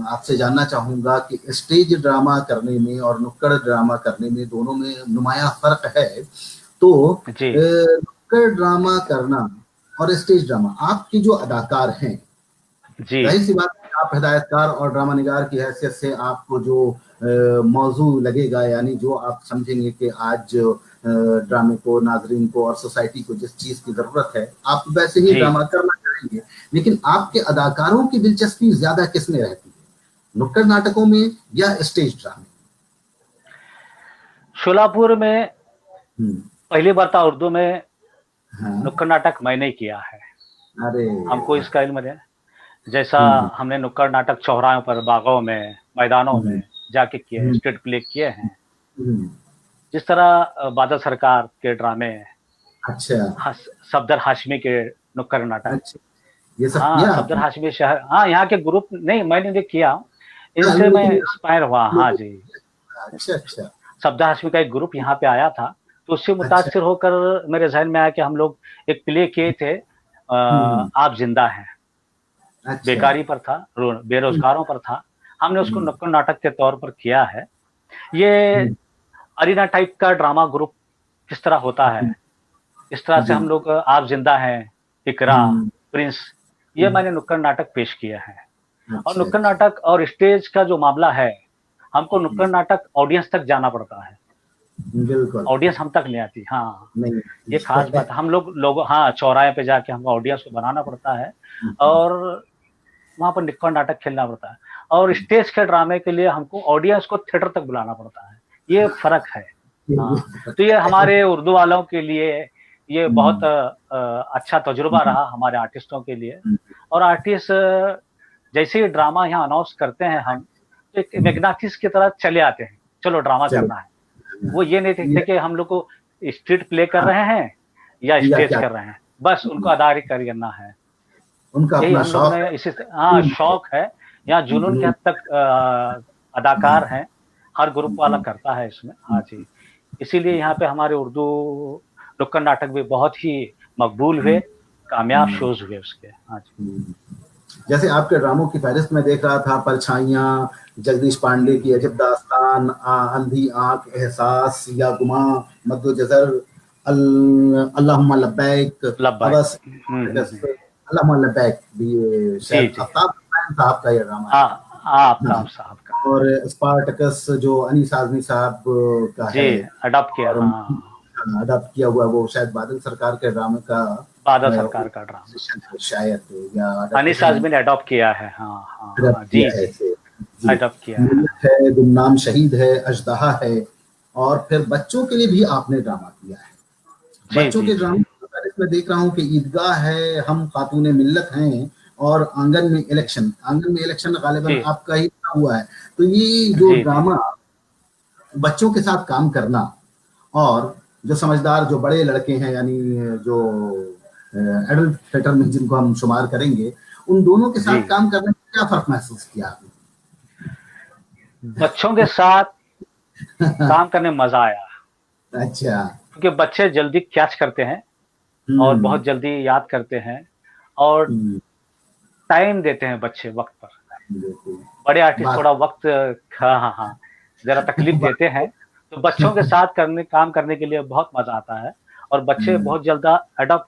[SPEAKER 1] आपसे जानना चाहूंगा कि स्टेज ड्रामा करने में और नुक्कड़ ड्रामा करने में, दोनों में नुमाया फर्क है। तो
[SPEAKER 2] जी,
[SPEAKER 1] नुक्कड़ ड्रामा करना और स्टेज ड्रामा, आपके जो अदाकार हैं,
[SPEAKER 2] जी,
[SPEAKER 1] जाहिर सी बात है आप हिदायतकार और ड्रामा निगार की हैसियत से आपको जो मौजू लगेगा, यानी जो आप समझेंगे कि आज ड्रामे को, नाजरीन को और सोसाइटी को जिस चीज की जरूरत है, आप वैसे ही
[SPEAKER 2] जी।
[SPEAKER 1] ड्रामा करना चाहेंगे। लेकिन आपके अदाकारों की दिलचस्पी ज्यादा किसमें रहती है, नुक्कड़ नाटकों में या स्टेज ड्रामे?
[SPEAKER 2] शोलापुर में
[SPEAKER 1] हम्म,
[SPEAKER 2] पहली बार था उर्दू में
[SPEAKER 1] हाँ,
[SPEAKER 2] नुक्कड़ नाटक मैंने किया है।
[SPEAKER 1] अरे
[SPEAKER 2] हमको
[SPEAKER 1] वाह,
[SPEAKER 2] इसका इल्म है। जैसा
[SPEAKER 1] हम्म,
[SPEAKER 2] हमने नुक्कड़ नाटक चौराहों पर, बागों में, मैदानों
[SPEAKER 1] हम्म,
[SPEAKER 2] में जाके किए हैं,
[SPEAKER 1] हम्म,
[SPEAKER 2] स्टेट प्ले किए हैं।
[SPEAKER 1] हम्म,
[SPEAKER 2] जिस तरह बादल सरकार के ड्रामे,
[SPEAKER 1] अच्छा,
[SPEAKER 2] सफदर हाशमी के नुक्कड़ नाटक।
[SPEAKER 1] अच्छा, ये सब
[SPEAKER 2] हाँ,
[SPEAKER 1] किया
[SPEAKER 2] सफदर
[SPEAKER 1] आपने?
[SPEAKER 2] हाशमी शहर, हाँ, यहाँ के ग्रुप नहीं मैंने जो किया,
[SPEAKER 1] हाँ,
[SPEAKER 2] इनसे मैं
[SPEAKER 1] लेकिन
[SPEAKER 2] इंस्पायर हुआ। हाँ
[SPEAKER 1] लोगों,
[SPEAKER 2] जी।
[SPEAKER 1] अच्छा अच्छा,
[SPEAKER 2] सफदर हाशमी का एक ग्रुप यहाँ पे आया था, तो उससे
[SPEAKER 1] अच्छा,
[SPEAKER 2] मुतासिर होकर मेरे जहन में आया कि हम लोग एक प्ले किए थे,
[SPEAKER 1] हम्म,
[SPEAKER 2] आप जिंदा हैं।
[SPEAKER 1] अच्छा,
[SPEAKER 2] बेकारी पर था,
[SPEAKER 1] हम्म,
[SPEAKER 2] बेरोजगारों पर था। हमने उसको
[SPEAKER 1] हम्म,
[SPEAKER 2] नुक्कड़ नाटक के तौर पर किया है। ये
[SPEAKER 1] हम्म,
[SPEAKER 2] अरीना टाइप का ड्रामा ग्रुप किस तरह होता है,
[SPEAKER 1] हम्म,
[SPEAKER 2] इस तरह से हम
[SPEAKER 1] जी,
[SPEAKER 2] लोग आप जिंदा हैं, इकरा,
[SPEAKER 1] हम्म,
[SPEAKER 2] प्रिंस, ये
[SPEAKER 1] हम्म,
[SPEAKER 2] मैंने नुक्कड़ नाटक पेश किया है। और
[SPEAKER 1] अच्छा
[SPEAKER 2] नुक्कड़
[SPEAKER 1] अच्छा,
[SPEAKER 2] नाटक और स्टेज का जो मामला है, हमको
[SPEAKER 1] हम्म,
[SPEAKER 2] नुक्कड़ नाटक ऑडियंस तक जाना पड़ता है,
[SPEAKER 1] बिल्कुल,
[SPEAKER 2] ऑडियंस हम तक नहीं आती। हाँ,
[SPEAKER 1] नहीं
[SPEAKER 2] ये खास
[SPEAKER 1] है,
[SPEAKER 2] बात है। हम लोग हाँ, चौराहे पे जाके हमको ऑडियंस को बनाना पड़ता है
[SPEAKER 1] हम्म,
[SPEAKER 2] और वहाँ पर नुक्कड़ नाटक खेलना पड़ता है। और स्टेज के ड्रामे के लिए हमको ऑडियंस को थिएटर तक बुलाना पड़ता है, ये फ़र्क है।
[SPEAKER 1] ये
[SPEAKER 2] हाँ, तो ये हमारे उर्दू वालों के लिए ये बहुत
[SPEAKER 1] हम्म,
[SPEAKER 2] अच्छा तजुर्बा रहा हमारे आर्टिस्टों के लिए।
[SPEAKER 1] हम्म,
[SPEAKER 2] और आर्टिस्ट जैसे ही ड्रामा यहाँ अनाउंस करते हैं हम, तो एक मैग्नेटिस की तरह चले आते हैं, चलो ड्रामा
[SPEAKER 1] चलो,
[SPEAKER 2] करना है। वो ये नहीं देखते
[SPEAKER 1] ये,
[SPEAKER 2] कि हम लोग को स्ट्रीट प्ले कर
[SPEAKER 1] हाँ,
[SPEAKER 2] रहे हैं या
[SPEAKER 1] या
[SPEAKER 2] स्टेज
[SPEAKER 1] क्या,
[SPEAKER 2] कर रहे हैं, बस उनको अदाकारी करना है।
[SPEAKER 1] उनका
[SPEAKER 2] यही
[SPEAKER 1] अपना
[SPEAKER 2] हम लोग
[SPEAKER 1] शौक
[SPEAKER 2] ने
[SPEAKER 1] है,
[SPEAKER 2] इसी से हाँ, शौक है। यहाँ जुनून के
[SPEAKER 1] जुनून,
[SPEAKER 2] हद तक अदाकार हैं, हर ग्रुप वाला
[SPEAKER 1] जी,
[SPEAKER 2] करता है इसमें। हाँ जी, इसीलिए यहाँ पे हमारे उर्दू नुक्कड़ नाटक भी बहुत ही मकबूल हुए, कामयाब
[SPEAKER 1] हम्म,
[SPEAKER 2] शोज़ हुए उसके। हाँ जी।
[SPEAKER 1] हम्म। जैसे आपके ड्रामों की फहरिस्त में देख रहा था, परछाइयाँ, जगदीश पांडे की
[SPEAKER 2] हुँ,
[SPEAKER 1] अजब दास्तान, अंधी आंख, एहसास या गुमा, मद्दो जज़र, अल्लाहुम्मा लब्बैक,
[SPEAKER 2] लब्बैक।
[SPEAKER 1] अबस, अल्लाहुम्मा लब्बैक भी, ये
[SPEAKER 2] जी,
[SPEAKER 1] शायद
[SPEAKER 2] जी।
[SPEAKER 1] आफ्ताब हुसैन साहब का ये ड्रामा है।
[SPEAKER 2] हाँ,
[SPEAKER 1] हाँ,
[SPEAKER 2] आफ्ताब साहब का।
[SPEAKER 1] और स्पार्टकस जो अनीस आज़मी साहब का
[SPEAKER 2] जी,
[SPEAKER 1] है,
[SPEAKER 2] अडॉप्ट किया,
[SPEAKER 1] और
[SPEAKER 2] हाँ,
[SPEAKER 1] अडॉप्ट किया हुआ, वो शायद बादल सरकार के ड्रामे का
[SPEAKER 2] बादल सरकार का ड्रामा।
[SPEAKER 1] है शायद, या
[SPEAKER 2] अनीस
[SPEAKER 1] अडेप्टेशन
[SPEAKER 2] आज़मी ने अडॉप्ट किया है। हाँ, हाँ,
[SPEAKER 1] अडॉप्ट
[SPEAKER 2] हाँ।
[SPEAKER 1] किया
[SPEAKER 2] जी,
[SPEAKER 1] है
[SPEAKER 2] जी,
[SPEAKER 1] इसे, जी।
[SPEAKER 2] अडॉप्ट किया है।
[SPEAKER 1] मुल्क है, गुमनाम शहीद है, अजदहा है, और फिर बच्चों के लिए भी आपने ड्रामा किया है।
[SPEAKER 2] जी,
[SPEAKER 1] बच्चों
[SPEAKER 2] जी,
[SPEAKER 1] के
[SPEAKER 2] जी।
[SPEAKER 1] ड्रामे में इसमें देख रहा हूँ कि ईदगाह है, हम खातून मिल्लत हैं, और आंगन में
[SPEAKER 2] जी,
[SPEAKER 1] इलेक्शन, आंगन में इलेक्शन गालिबा
[SPEAKER 2] जी,
[SPEAKER 1] आपका ही बना हुआ है। तो ये जो
[SPEAKER 2] जी, जी।
[SPEAKER 1] ड्रामा, बच्चों के साथ काम करना, और जो समझदार, जो बड़े लड़के हैं, यानी जो एडल्ट थिएटर में जिनको हम शुमार करेंगे, उन दोनों के
[SPEAKER 2] जी।
[SPEAKER 1] साथ काम करने में क्या फर्क महसूस किया आपने?
[SPEAKER 2] बच्चों के साथ काम करने में मज़ा आया,
[SPEAKER 1] अच्छा,
[SPEAKER 2] क्योंकि बच्चे जल्दी कैच करते हैं और
[SPEAKER 1] हुँ,
[SPEAKER 2] बहुत जल्दी याद करते हैं और
[SPEAKER 1] हुँ,
[SPEAKER 2] टाइम देते हैं बच्चे वक़्त पर।
[SPEAKER 1] बिल्कुल,
[SPEAKER 2] बड़े आर्टिस्ट
[SPEAKER 1] बात
[SPEAKER 2] थोड़ा वक़्त हाँ, हाँ, हाँ, ज़रा तकलीफ़
[SPEAKER 1] बात
[SPEAKER 2] देते हैं, तो बच्चों के साथ काम करने के लिए बहुत मज़ा आता है और बच्चे
[SPEAKER 1] हुँ,
[SPEAKER 2] बहुत जल्द अडॉप्ट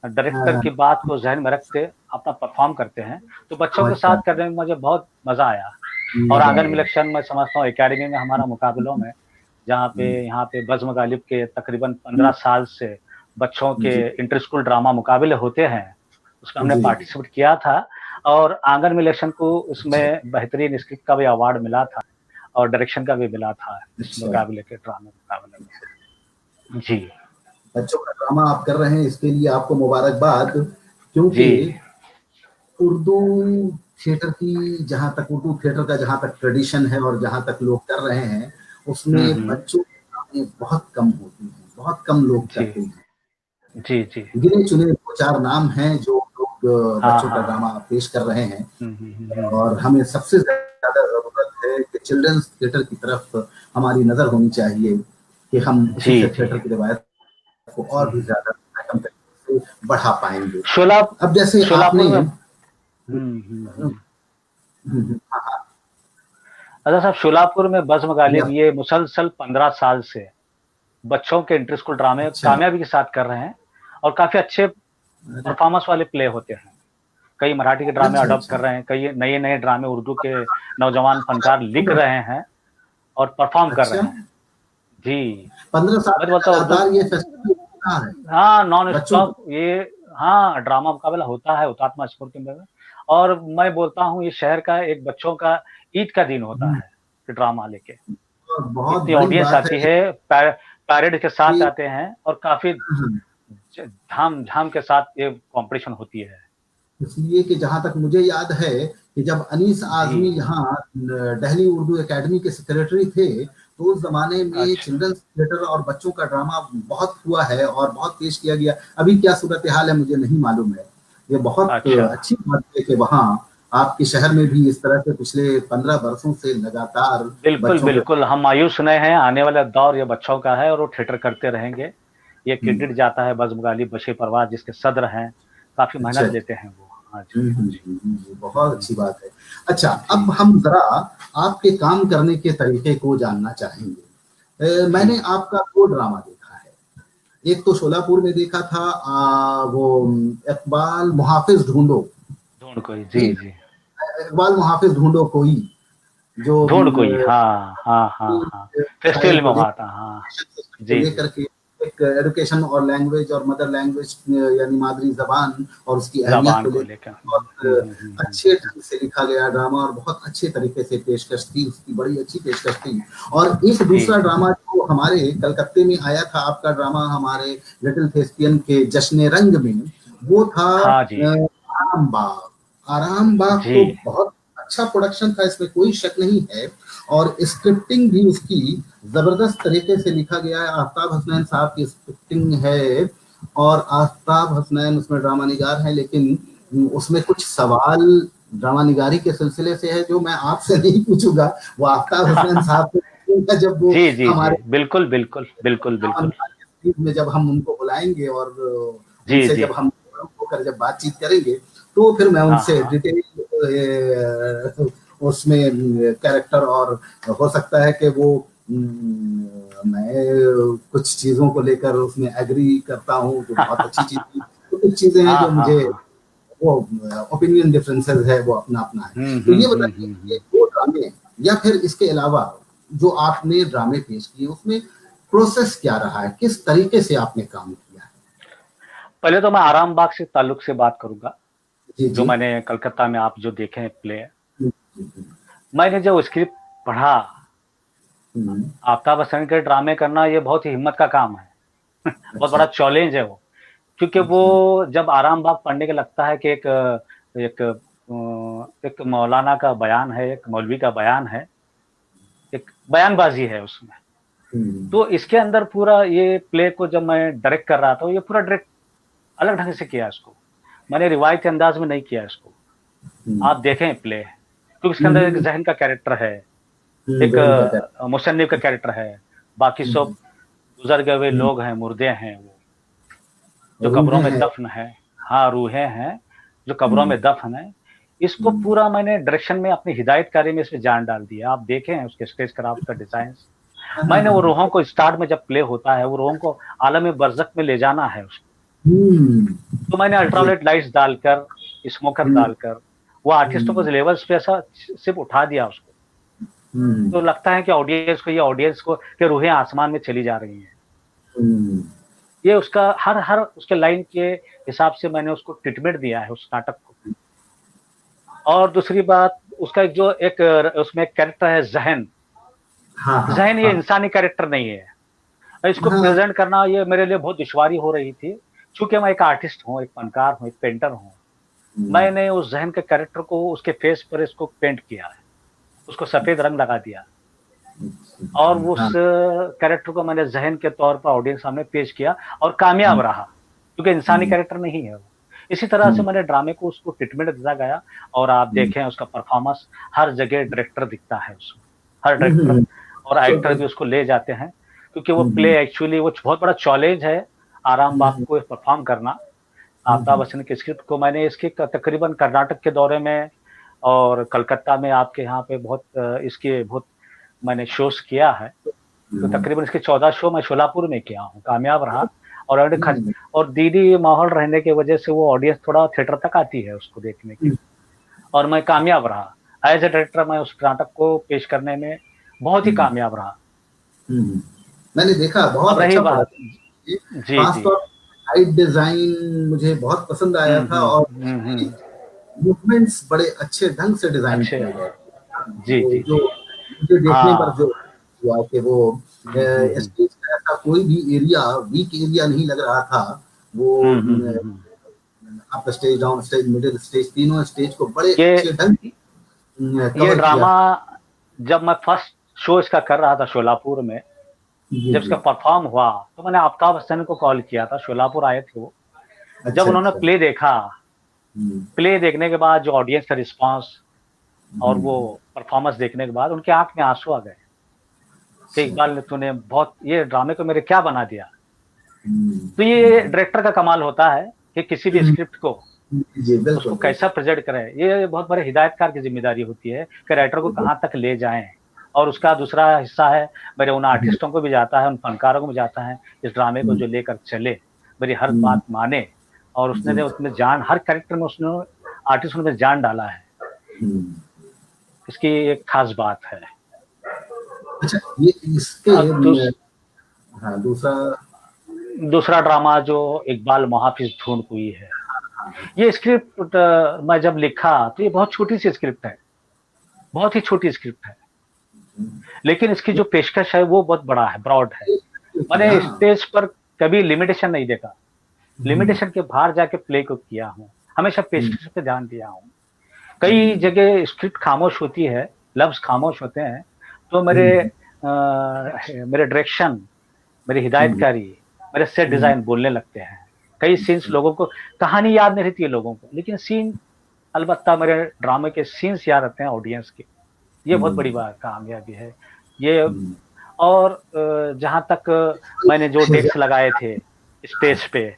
[SPEAKER 2] डायरेक्टर
[SPEAKER 1] हाँ,
[SPEAKER 2] की बात को ज़हन में रखते अपना परफ़ॉर्म करते हैं, तो बच्चों के
[SPEAKER 1] अच्छा,
[SPEAKER 2] साथ करने में मुझे बहुत मज़ा आया। और
[SPEAKER 1] मज़ा
[SPEAKER 2] आंगन में
[SPEAKER 1] आया।
[SPEAKER 2] इलेक्शन मैं समझता हूँ एकेडमी में हमारा मुकाबलों में, जहाँ पे
[SPEAKER 1] हुँ,
[SPEAKER 2] यहाँ पे बज़्म गालिब के तकरीबन
[SPEAKER 1] हुँ,
[SPEAKER 2] 15 साल से बच्चों के
[SPEAKER 1] जी,
[SPEAKER 2] इंटर स्कूल ड्रामा मुकाबले होते हैं, उसमें हमने
[SPEAKER 1] जी,
[SPEAKER 2] पार्टिसिपेट किया था और आंगन में इलेक्शन को
[SPEAKER 1] अच्छा,
[SPEAKER 2] उसमें बेहतरीन स्क्रिप्ट का भी अवार्ड मिला था और डायरेक्शन का भी मिला था इस
[SPEAKER 1] अच्छा,
[SPEAKER 2] मुकाबले के ड्रामा मुकाबले में। जी,
[SPEAKER 1] बच्चों का ड्रामा आप कर रहे हैं, इसके लिए आपको मुबारकबाद, क्योंकि
[SPEAKER 2] जी,
[SPEAKER 1] उर्दू थिएटर की, उर्दू थिएटर का जहाँ तक ट्रेडिशन है और जहाँ तक लोग कर रहे हैं,
[SPEAKER 2] हुँ,
[SPEAKER 1] उसमें
[SPEAKER 2] हुँ।
[SPEAKER 1] बच्चों ड्रामे बहुत कम होते हैं, बहुत कम लोग
[SPEAKER 2] जी
[SPEAKER 1] करते हैं।
[SPEAKER 2] जी जी।
[SPEAKER 1] गिने चुने 2-4 नाम हैं जो लोग
[SPEAKER 2] हाँ
[SPEAKER 1] बच्चों का
[SPEAKER 2] हाँ।
[SPEAKER 1] ड्रामा पेश कर रहे हैं। और
[SPEAKER 2] हम्म।
[SPEAKER 1] हमें सबसे ज़्यादा ज़रूरत है कि चिल्ड्रंस थिएटर की तरफ हमारी नज़र होनी चाहिए कि हम इसी
[SPEAKER 2] जी
[SPEAKER 1] से
[SPEAKER 2] जी।
[SPEAKER 1] थिएटर की रिवायत को और भी ज़्यादा बेहतर तरीके से बढ़ा पाएँगे।
[SPEAKER 2] शोला
[SPEAKER 1] अब जैसे आपने
[SPEAKER 2] शोलापुर में
[SPEAKER 1] हाँ, हाँ,
[SPEAKER 2] अच्छा साहब, शोलापुर में बज़्म गालिब
[SPEAKER 1] या
[SPEAKER 2] ये मुसलसल 15 साल से बच्चों के इंटर स्कूल ड्रामे
[SPEAKER 1] अच्छा,
[SPEAKER 2] कामयाबी के साथ कर रहे हैं और काफ़ी अच्छे
[SPEAKER 1] अरे!
[SPEAKER 2] परफ़ॉर्मेंस वाले प्ले होते हैं। कई मराठी के ड्रामे
[SPEAKER 1] अच्छा,
[SPEAKER 2] अडॉप्ट
[SPEAKER 1] अच्छा,
[SPEAKER 2] कर रहे हैं, कई नए-नए ड्रामे उर्दू के नौजवान फनकार लिख रहे हैं और परफ़ॉर्म कर रहे
[SPEAKER 1] अच्छा,
[SPEAKER 2] हैं। जी,
[SPEAKER 1] 15 साल
[SPEAKER 2] मैं तो
[SPEAKER 1] से
[SPEAKER 2] बोलता हूँ उर्दू
[SPEAKER 1] लगातार ये फेस्टिवल हो रहा है
[SPEAKER 2] हाँ, नॉन
[SPEAKER 1] बच्चों
[SPEAKER 2] स्टॉप
[SPEAKER 1] को।
[SPEAKER 2] ये हाँ, ड्रामा मुकाबला होता है हुतात्मा स्फूर्ति में और मैं बोलता हूँ ये शहर का एक बच्चों का ईद का दिन होता
[SPEAKER 1] हुँ,
[SPEAKER 2] है, ये ड्रामा लेके।
[SPEAKER 1] और बहुत
[SPEAKER 2] इतनी
[SPEAKER 1] बड़ी
[SPEAKER 2] ऑडियंस
[SPEAKER 1] बात है
[SPEAKER 2] आती है, पैरेड के साथ
[SPEAKER 1] कि
[SPEAKER 2] आते हैं और काफ़ी
[SPEAKER 1] हाँ,
[SPEAKER 2] धाम-झाम के साथ ये कॉम्पिटिशन होती है।
[SPEAKER 1] इसलिए कि जहाँ तक मुझे याद है कि जब अनीस आज़मी
[SPEAKER 2] जी,
[SPEAKER 1] यहाँ दिल्ली उर्दू एकेडमी के सेक्रेटरी थे, तो उस ज़माने में
[SPEAKER 2] अच्छा,
[SPEAKER 1] चिल्ड्रंस थिएटर और बच्चों का ड्रामा बहुत हुआ है और बहुत पेश किया गया। अभी क्या सूरत-ए-हाल है मुझे नहीं मालूम है। ये बहुत
[SPEAKER 2] अच्छा।
[SPEAKER 1] अच्छी बात है कि वहाँ आपके शहर में भी इस तरह से पिछले 15 वर्षों से लगातार
[SPEAKER 2] बिल्कुल,
[SPEAKER 1] बच्चों के
[SPEAKER 2] बिल्कुल, हम मायूस नहीं हैं, आने वाला दौर ये बच्चों का है और वो थिएटर करते रहेंगे। ये
[SPEAKER 1] हुँ,
[SPEAKER 2] क्रेडिट जाता है बज़्म गालिब, बशीर परवाज़ जिसके सदर हैं, काफ़ी
[SPEAKER 1] अच्छा,
[SPEAKER 2] मेहनत
[SPEAKER 1] अच्छा।
[SPEAKER 2] लेते हैं वो। हाँ जी, हाँ जी।
[SPEAKER 1] बहुत अच्छी बात है। अच्छा,
[SPEAKER 2] जी,
[SPEAKER 1] अब हम ज़रा आपके काम करने के तरीके को जानना चाहेंगे।
[SPEAKER 2] जी,
[SPEAKER 1] मैंने आपका 2 ड्रामा देखा है। एक तो शोलापुर में देखा था वो इकबाल मुहाफ़िज़ ढूँढो,
[SPEAKER 2] ढूँढ कोई,
[SPEAKER 1] नहीं
[SPEAKER 2] जी, जी।
[SPEAKER 1] इकबाल मुहाफ़िज़ ढूँढो कोई, जो
[SPEAKER 2] ढूँढ कोई, हाँ, हाँ, हाँ, हाँ।
[SPEAKER 1] स्टाइल
[SPEAKER 2] फेस्टिवल में
[SPEAKER 1] को
[SPEAKER 2] हुआ
[SPEAKER 1] लेकर
[SPEAKER 2] था, हाँ।
[SPEAKER 1] सिस्टम को
[SPEAKER 2] जी, जी।
[SPEAKER 1] लेकर के एक एजुकेशन और लैंग्वेज और मदर लैंग्वेज यानी मादरी ज़बान और उसकी अहमियत
[SPEAKER 2] ज़बान
[SPEAKER 1] को
[SPEAKER 2] को
[SPEAKER 1] लेकर
[SPEAKER 2] लेकर।
[SPEAKER 1] बहुत अच्छे ढंग से लिखा गया ड्रामा और बहुत अच्छे तरीके से पेशकश थी, उसकी बड़ी अच्छी पेशकश थी। और एक
[SPEAKER 2] जी,
[SPEAKER 1] दूसरा
[SPEAKER 2] जी।
[SPEAKER 1] ड्रामा जो हमारे कलकत्ते में आया था आपका ड्रामा हमारे लिटिल थिएस्पियन के जश्न रंग में, वो था
[SPEAKER 2] हाँ जी,
[SPEAKER 1] आराम बाग। आराम बाग
[SPEAKER 2] जी।
[SPEAKER 1] तो बहुत अच्छा प्रोडक्शन था, इसमें कोई शक नहीं है और स्क्रिप्टिंग भी उसकी ज़बरदस्त तरीके से लिखा गया है। आफ्ताब हसनैन साहब की स्क्रिप्टिंग है और आफ्ताब हसनैन उसमें ड्रामा निगार हैं, लेकिन उसमें कुछ सवाल ड्रामा निगारी के सिलसिले से है जो मैं आपसे नहीं पूछूँगा, वो आफ्ताब हसनैन साहब से पूछूँगा जब वो
[SPEAKER 2] जी, जी, जी।
[SPEAKER 1] हमारे
[SPEAKER 2] बिल्कुल, बिल्कुल, बिल्कुल,
[SPEAKER 1] ड्रामा
[SPEAKER 2] बिल्कुल।
[SPEAKER 1] निगार के सीरीज़ में जब हम उनको बुलाएँगे और
[SPEAKER 2] जी,
[SPEAKER 1] उनसे
[SPEAKER 2] जी।
[SPEAKER 1] जब हम होकर जब बातचीत करेंगे, तो फिर मैं
[SPEAKER 2] हाँ,
[SPEAKER 1] उनसे
[SPEAKER 2] हाँ।
[SPEAKER 1] डिटेल उसमें कैरेक्टर और हो सकता है कि वो मैं कुछ चीज़ों को लेकर उसमें एग्री करता हूँ, जो बहुत अच्छी चीज़ थी। तो कुछ चीज़ें हैं
[SPEAKER 2] हाँ,
[SPEAKER 1] जो
[SPEAKER 2] हाँ,
[SPEAKER 1] मुझे
[SPEAKER 2] हाँ।
[SPEAKER 1] वो ओपिनियन डिफरेंसेस है, वो अपना-अपना है। तो ये बताइए कि ये 2 ड्रामे या फिर इसके अलावा जो आपने ड्रामे पेश किए, उसमें प्रोसेस क्या रहा है? किस तरीके से आपने काम किया है?
[SPEAKER 2] पहले तो मैं आराम बाग से ताल्लुक से बात करूँगा,
[SPEAKER 1] जी,
[SPEAKER 2] जो
[SPEAKER 1] जी।
[SPEAKER 2] मैंने कलकत्ता में आप जो देखे हैं प्ले।
[SPEAKER 1] हुँ, हुँ, हुँ।
[SPEAKER 2] मैंने जब स्क्रिप्ट पढ़ा,
[SPEAKER 1] हुँ,
[SPEAKER 2] आफ्ताब हसन के ड्रामे करना ये बहुत ही हिम्मत का काम है। बहुत
[SPEAKER 1] अच्छा।
[SPEAKER 2] बड़ा चैलेंज है वो। क्योंकि वो
[SPEAKER 1] जी।
[SPEAKER 2] जब आराम बाग पढ़ने के लगता है कि एक एक मौलाना का बयान है, एक मौलवी का बयान है, एक बयानबाज़ी है उसमें।
[SPEAKER 1] हुँ,
[SPEAKER 2] तो इसके अंदर पूरा ये प्ले को जब मैं डायरेक्ट कर रहा था, ये पूरा डायरेक्ट अलग ढंग से किया इसको। मैंने रिवायती अंदाज़ में नहीं किया इसको।
[SPEAKER 1] हुँ।
[SPEAKER 2] आप देखें प्ले, क्योंकि इसके
[SPEAKER 1] हुँ,
[SPEAKER 2] अंदर एक
[SPEAKER 1] हुँ,
[SPEAKER 2] ज़हन का कैरेक्टर है,
[SPEAKER 1] हुँ,
[SPEAKER 2] एक
[SPEAKER 1] ज़हन का क्या
[SPEAKER 2] मुसन्निफ़ का कैरेक्टर है, बाकी
[SPEAKER 1] हुँ,
[SPEAKER 2] सब गुज़र गए हुए
[SPEAKER 1] हुँ,
[SPEAKER 2] लोग हैं, मुर्दे हैं वो, जो कब्रों
[SPEAKER 1] रूहें
[SPEAKER 2] में
[SPEAKER 1] हैं।
[SPEAKER 2] दफ़न हैं। हाँ, रूहें हैं, जो कब्रों
[SPEAKER 1] हुँ,
[SPEAKER 2] में दफ़न हैं। इसको
[SPEAKER 1] हुँ,
[SPEAKER 2] पूरा मैंने डायरेक्शन में अपनी हिदायतकारी में इसमें जान डाल दिया। आप देखें हैं उसके स्केच क्राफ्ट का डिज़ाइन्स।
[SPEAKER 1] हाँ, हाँ,
[SPEAKER 2] मैंने
[SPEAKER 1] हाँ,
[SPEAKER 2] वो
[SPEAKER 1] हाँ।
[SPEAKER 2] रूहों को स्टार्ट में जब प्ले होता है, वो रूहों को आलम बरज़ख में ले जाना है उसको।
[SPEAKER 1] हुँ,
[SPEAKER 2] तो मैंने
[SPEAKER 1] जी,
[SPEAKER 2] अल्ट्रावायलेट लाइट्स डालकर, स्मोकर
[SPEAKER 1] हुँ,
[SPEAKER 2] डालकर, वो आर्टिस्टों को
[SPEAKER 1] हुँ,
[SPEAKER 2] लेवल्स पे ऐसा सिर्फ़ उठा दिया उसको।
[SPEAKER 1] हुँ,
[SPEAKER 2] तो लगता है कि ऑडियंस को कि रूहें आसमान में चली जा रही हैं।
[SPEAKER 1] हुँ,
[SPEAKER 2] ये उसका हर हर उसके लाइन के हिसाब से मैंने उसको ट्रीटमेंट दिया है उस नाटक को। और दूसरी बात उसका एक जो एक उसमें एक कैरेक्टर है ज़हन।
[SPEAKER 1] हाँ, हाँ,
[SPEAKER 2] ज़हन ये
[SPEAKER 1] हाँ,
[SPEAKER 2] इंसानी कैरेक्टर नहीं है। इसको
[SPEAKER 1] हाँ,
[SPEAKER 2] प्रेज़ेंट करना ये मेरे लिए बहुत दुश्वारी हो रही थी। चूँकि मैं एक आर्टिस्ट हूँ, एक फनकार हूँ, एक पेंटर हूँ।
[SPEAKER 1] हुँ,
[SPEAKER 2] मैंने उस ज़हन के कैरेक्टर को उसके फेस पर इसको पेंट किया है। उसको सफ़ेद रंग लगा दिया। और उस
[SPEAKER 1] हाँ।
[SPEAKER 2] कैरेक्टर को मैंने ज़हन के तौर पर ऑडियंस सामने पेश किया और कामयाब रहा, क्योंकि इंसानी कैरेक्टर नहीं है वो। इसी तरह से मैंने ड्रामे को उसको ट्रीटमेंट देता गया और आप देखें उसका परफॉर्मेंस हर जगह डायरेक्टर दिखता है उसमें, हर डायरेक्टर और एक्टर भी उसको ले जाते हैं, क्योंकि वो प्ले एक्चुअली वो बहुत बड़ा चैलेंज है आराम बाग को परफॉर्म करना। आफ्ताब बच्चन की स्क्रिप्ट को मैंने इसके तकरीबन कर्नाटक के दौरे में और कलकत्ता में आपके यहाँ पे बहुत इसके बहुत मैंने शोज किया है, तो तकरीबन इसके 14 शो मैं शोलापुर में किया हूँ, कामयाब रहा। और दीदी माहौल रहने की वजह से वो ऑडियंस थोड़ा थिएटर तक आती है उसको देखने के लिए, और मैं कामयाब रहा एज ए डायरेक्टर। मैं उस नाटक को पेश करने में बहुत ही कामयाब रहा।
[SPEAKER 1] मैंने देखा बहुत
[SPEAKER 2] रही
[SPEAKER 1] अच्छा
[SPEAKER 2] बात, जी
[SPEAKER 1] खासतौर लाइट डिजाइन मुझे बहुत पसंद आया था, और मूवमेंट्स बड़े अच्छे ढंग से डिजाइन किए गए।
[SPEAKER 2] जी जी
[SPEAKER 1] जो मुझे देखने पर जो हुआ कि वो स्टेज का ऐसा कोई भी एरिया वीक एरिया नहीं लग रहा था। वो up stage, down stage, middle stage, तीनों स्टेज को बड़े अच्छे ढंग
[SPEAKER 2] ये ड्रामा जब मैं फर्स्ट शो इसका कर रहा था शोलापुर में, जब इसका परफॉर्म हुआ तो मैंने आफ्ताब बच्चन को कॉल किया था, शोलापुर आए थे वो। जब उन्होंने प्ले देखा, प्ले देखने के बाद जो ऑडियंस का रिस्पांस और वो परफॉर्मेंस देखने के बाद उनके आंख में आंसू आ गए कि इकबाल तूने बहुत ये ड्रामे को मेरे क्या बना दिया। तो ये डायरेक्टर का कमाल होता है कि किसी भी स्क्रिप्ट को उसको कैसा प्रेजेंट करें, ये बहुत बड़े हिदायतकार की जिम्मेदारी होती है कि राइटर को कहाँ तक ले जाएं। और उसका दूसरा हिस्सा है मेरे उन आर्टिस्टों को भी जाता है, उन फनकारों को भी जाता है, इस ड्रामे को जो लेकर चले, मेरी हर बात माने, और उसने उसमें जान, हर कैरेक्टर में उसने आर्टिस्ट में जान डाला है। इसकी एक खास बात है।
[SPEAKER 1] अच्छा, ये इसके
[SPEAKER 2] दूसरा ड्रामा जो इकबाल मुहाफिज ढूंढ हुई है, ये स्क्रिप्ट मैं जब लिखा तो ये बहुत छोटी सी स्क्रिप्ट है, बहुत ही छोटी स्क्रिप्ट है, लेकिन इसकी जो पेशकश है वो बहुत बड़ा है, ब्रॉड है। मैंने स्टेज पर कभी लिमिटेशन नहीं देखा, लिमिटेशन के बाहर जाके प्ले को किया हूँ, हमेशा पेशकश पे ध्यान दिया हूँ। कई जगह स्क्रिप्ट खामोश होती है, लफ्ज खामोश होते हैं, तो मेरे डायरेक्शन, मेरी हिदायतकारी, मेरे सेट डिजाइन बोलने लगते हैं। कई सीन्स लोगों को, कहानी याद नहीं रहती है लोगों को, लेकिन सीन अलबत्ता मेरे ड्रामे के सीन्स याद रहते हैं ऑडियंस के। ये बहुत बड़ी बात कामयाबी है ये। और जहां तक मैंने जो डेस्क लगाए थे स्टेज पे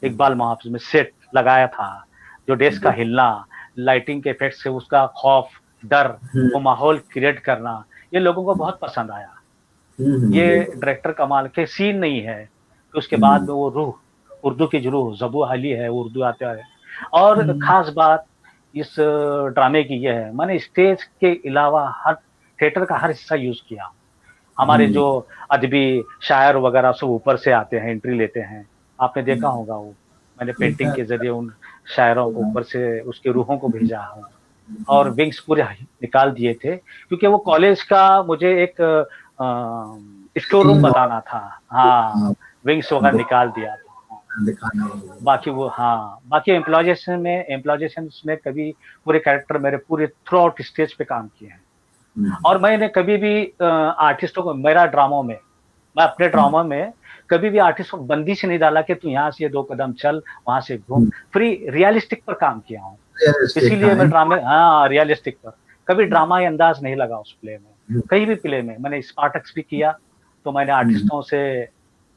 [SPEAKER 2] इकबाल मुहाफिज में सेट लगाया था, जो डेस्क का हिलना, लाइटिंग के इफेक्ट से उसका खौफ, डर, वो माहौल क्रिएट करना, ये लोगों को बहुत पसंद आया। ये डायरेक्टर कमाल के सीन नहीं है, तो उसके बाद में वो रूह, उर्दू की जो रूह ज़बू हाली है, वो उर्दू आता है। और खास बात इस ड्रामे की ये है, मैंने स्टेज के अलावा हर थिएटर का हर हिस्सा यूज किया। हमारे जो अदबी शायर वगैरह सब ऊपर से आते हैं, एंट्री लेते हैं, आपने देखा होगा वो, मैंने पेंटिंग के जरिए उन शायरों को ऊपर से उसके रूहों को भेजा हूँ, और विंग्स पूरे निकाल दिए थे, क्योंकि वो कॉलेज का मुझे एक स्टोर रूम बताना था। हाँ, विंग्स वगैरह निकाल दिया था। बाकी वो बाकी एम्प्लॉयजेशन में कभी पूरे कैरेक्टर मेरे पूरे थ्रू आउट स्टेज पे काम किए हैं। और मैंने कभी भी आर्टिस्टों को मैं अपने ड्रामा में कभी भी आर्टिस्ट को बंदी से नहीं डाला कि तू यहाँ से 2 कदम चल, वहां से घूम, फ्री रियलिस्टिक पर काम किया हूँ। इसीलिए मैं ड्रामे रियलिस्टिक पर कभी ड्रामा अंदाज नहीं लगा उस प्ले में। कहीं भी प्ले में मैंने स्पार्टक्स भी किया तो मैंने आर्टिस्टों से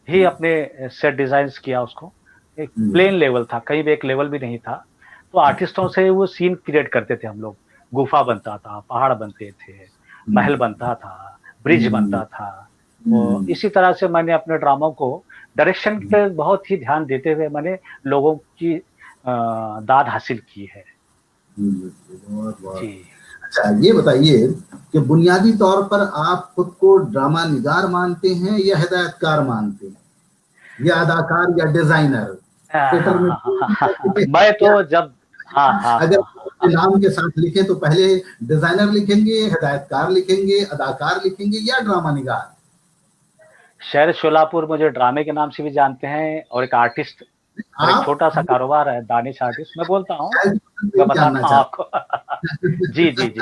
[SPEAKER 2] ही अपने सेट डिजाइन किया, उसको एक प्लेन लेवल था, कहीं भी एक लेवल भी नहीं था, तो आर्टिस्टों से वो सीन क्रिएट करते थे हम लोग। गुफा बनता था, पहाड़ बनते थे, महल बनता था, ब्रिज बनता था। तो इसी तरह से मैंने अपने ड्रामा को डायरेक्शन पे बहुत ही ध्यान देते हुए मैंने लोगों की दाद हासिल की है।
[SPEAKER 1] जी। अच्छा, ये बताइए कि बुनियादी तौर पर आप खुद को ड्रामा निगार मानते हैं या हिदायतकार मानते हैं, या अदाकार या डिजाइनर?
[SPEAKER 2] मैं तो जब
[SPEAKER 1] अगर नाम के साथ लिखें तो पहले डिजाइनर लिखेंगे, हिदायतकार लिखेंगे, अदाकार लिखेंगे, या ड्रामा निगार?
[SPEAKER 2] शहर शोलापुर मुझे ड्रामे के नाम से भी जानते हैं, और एक आर्टिस्ट, एक छोटा सा कारोबार है दानिश आर्टिस्ट, मैं बोलता हूँ, मैं बताता हूँ आपको। जी जी जी,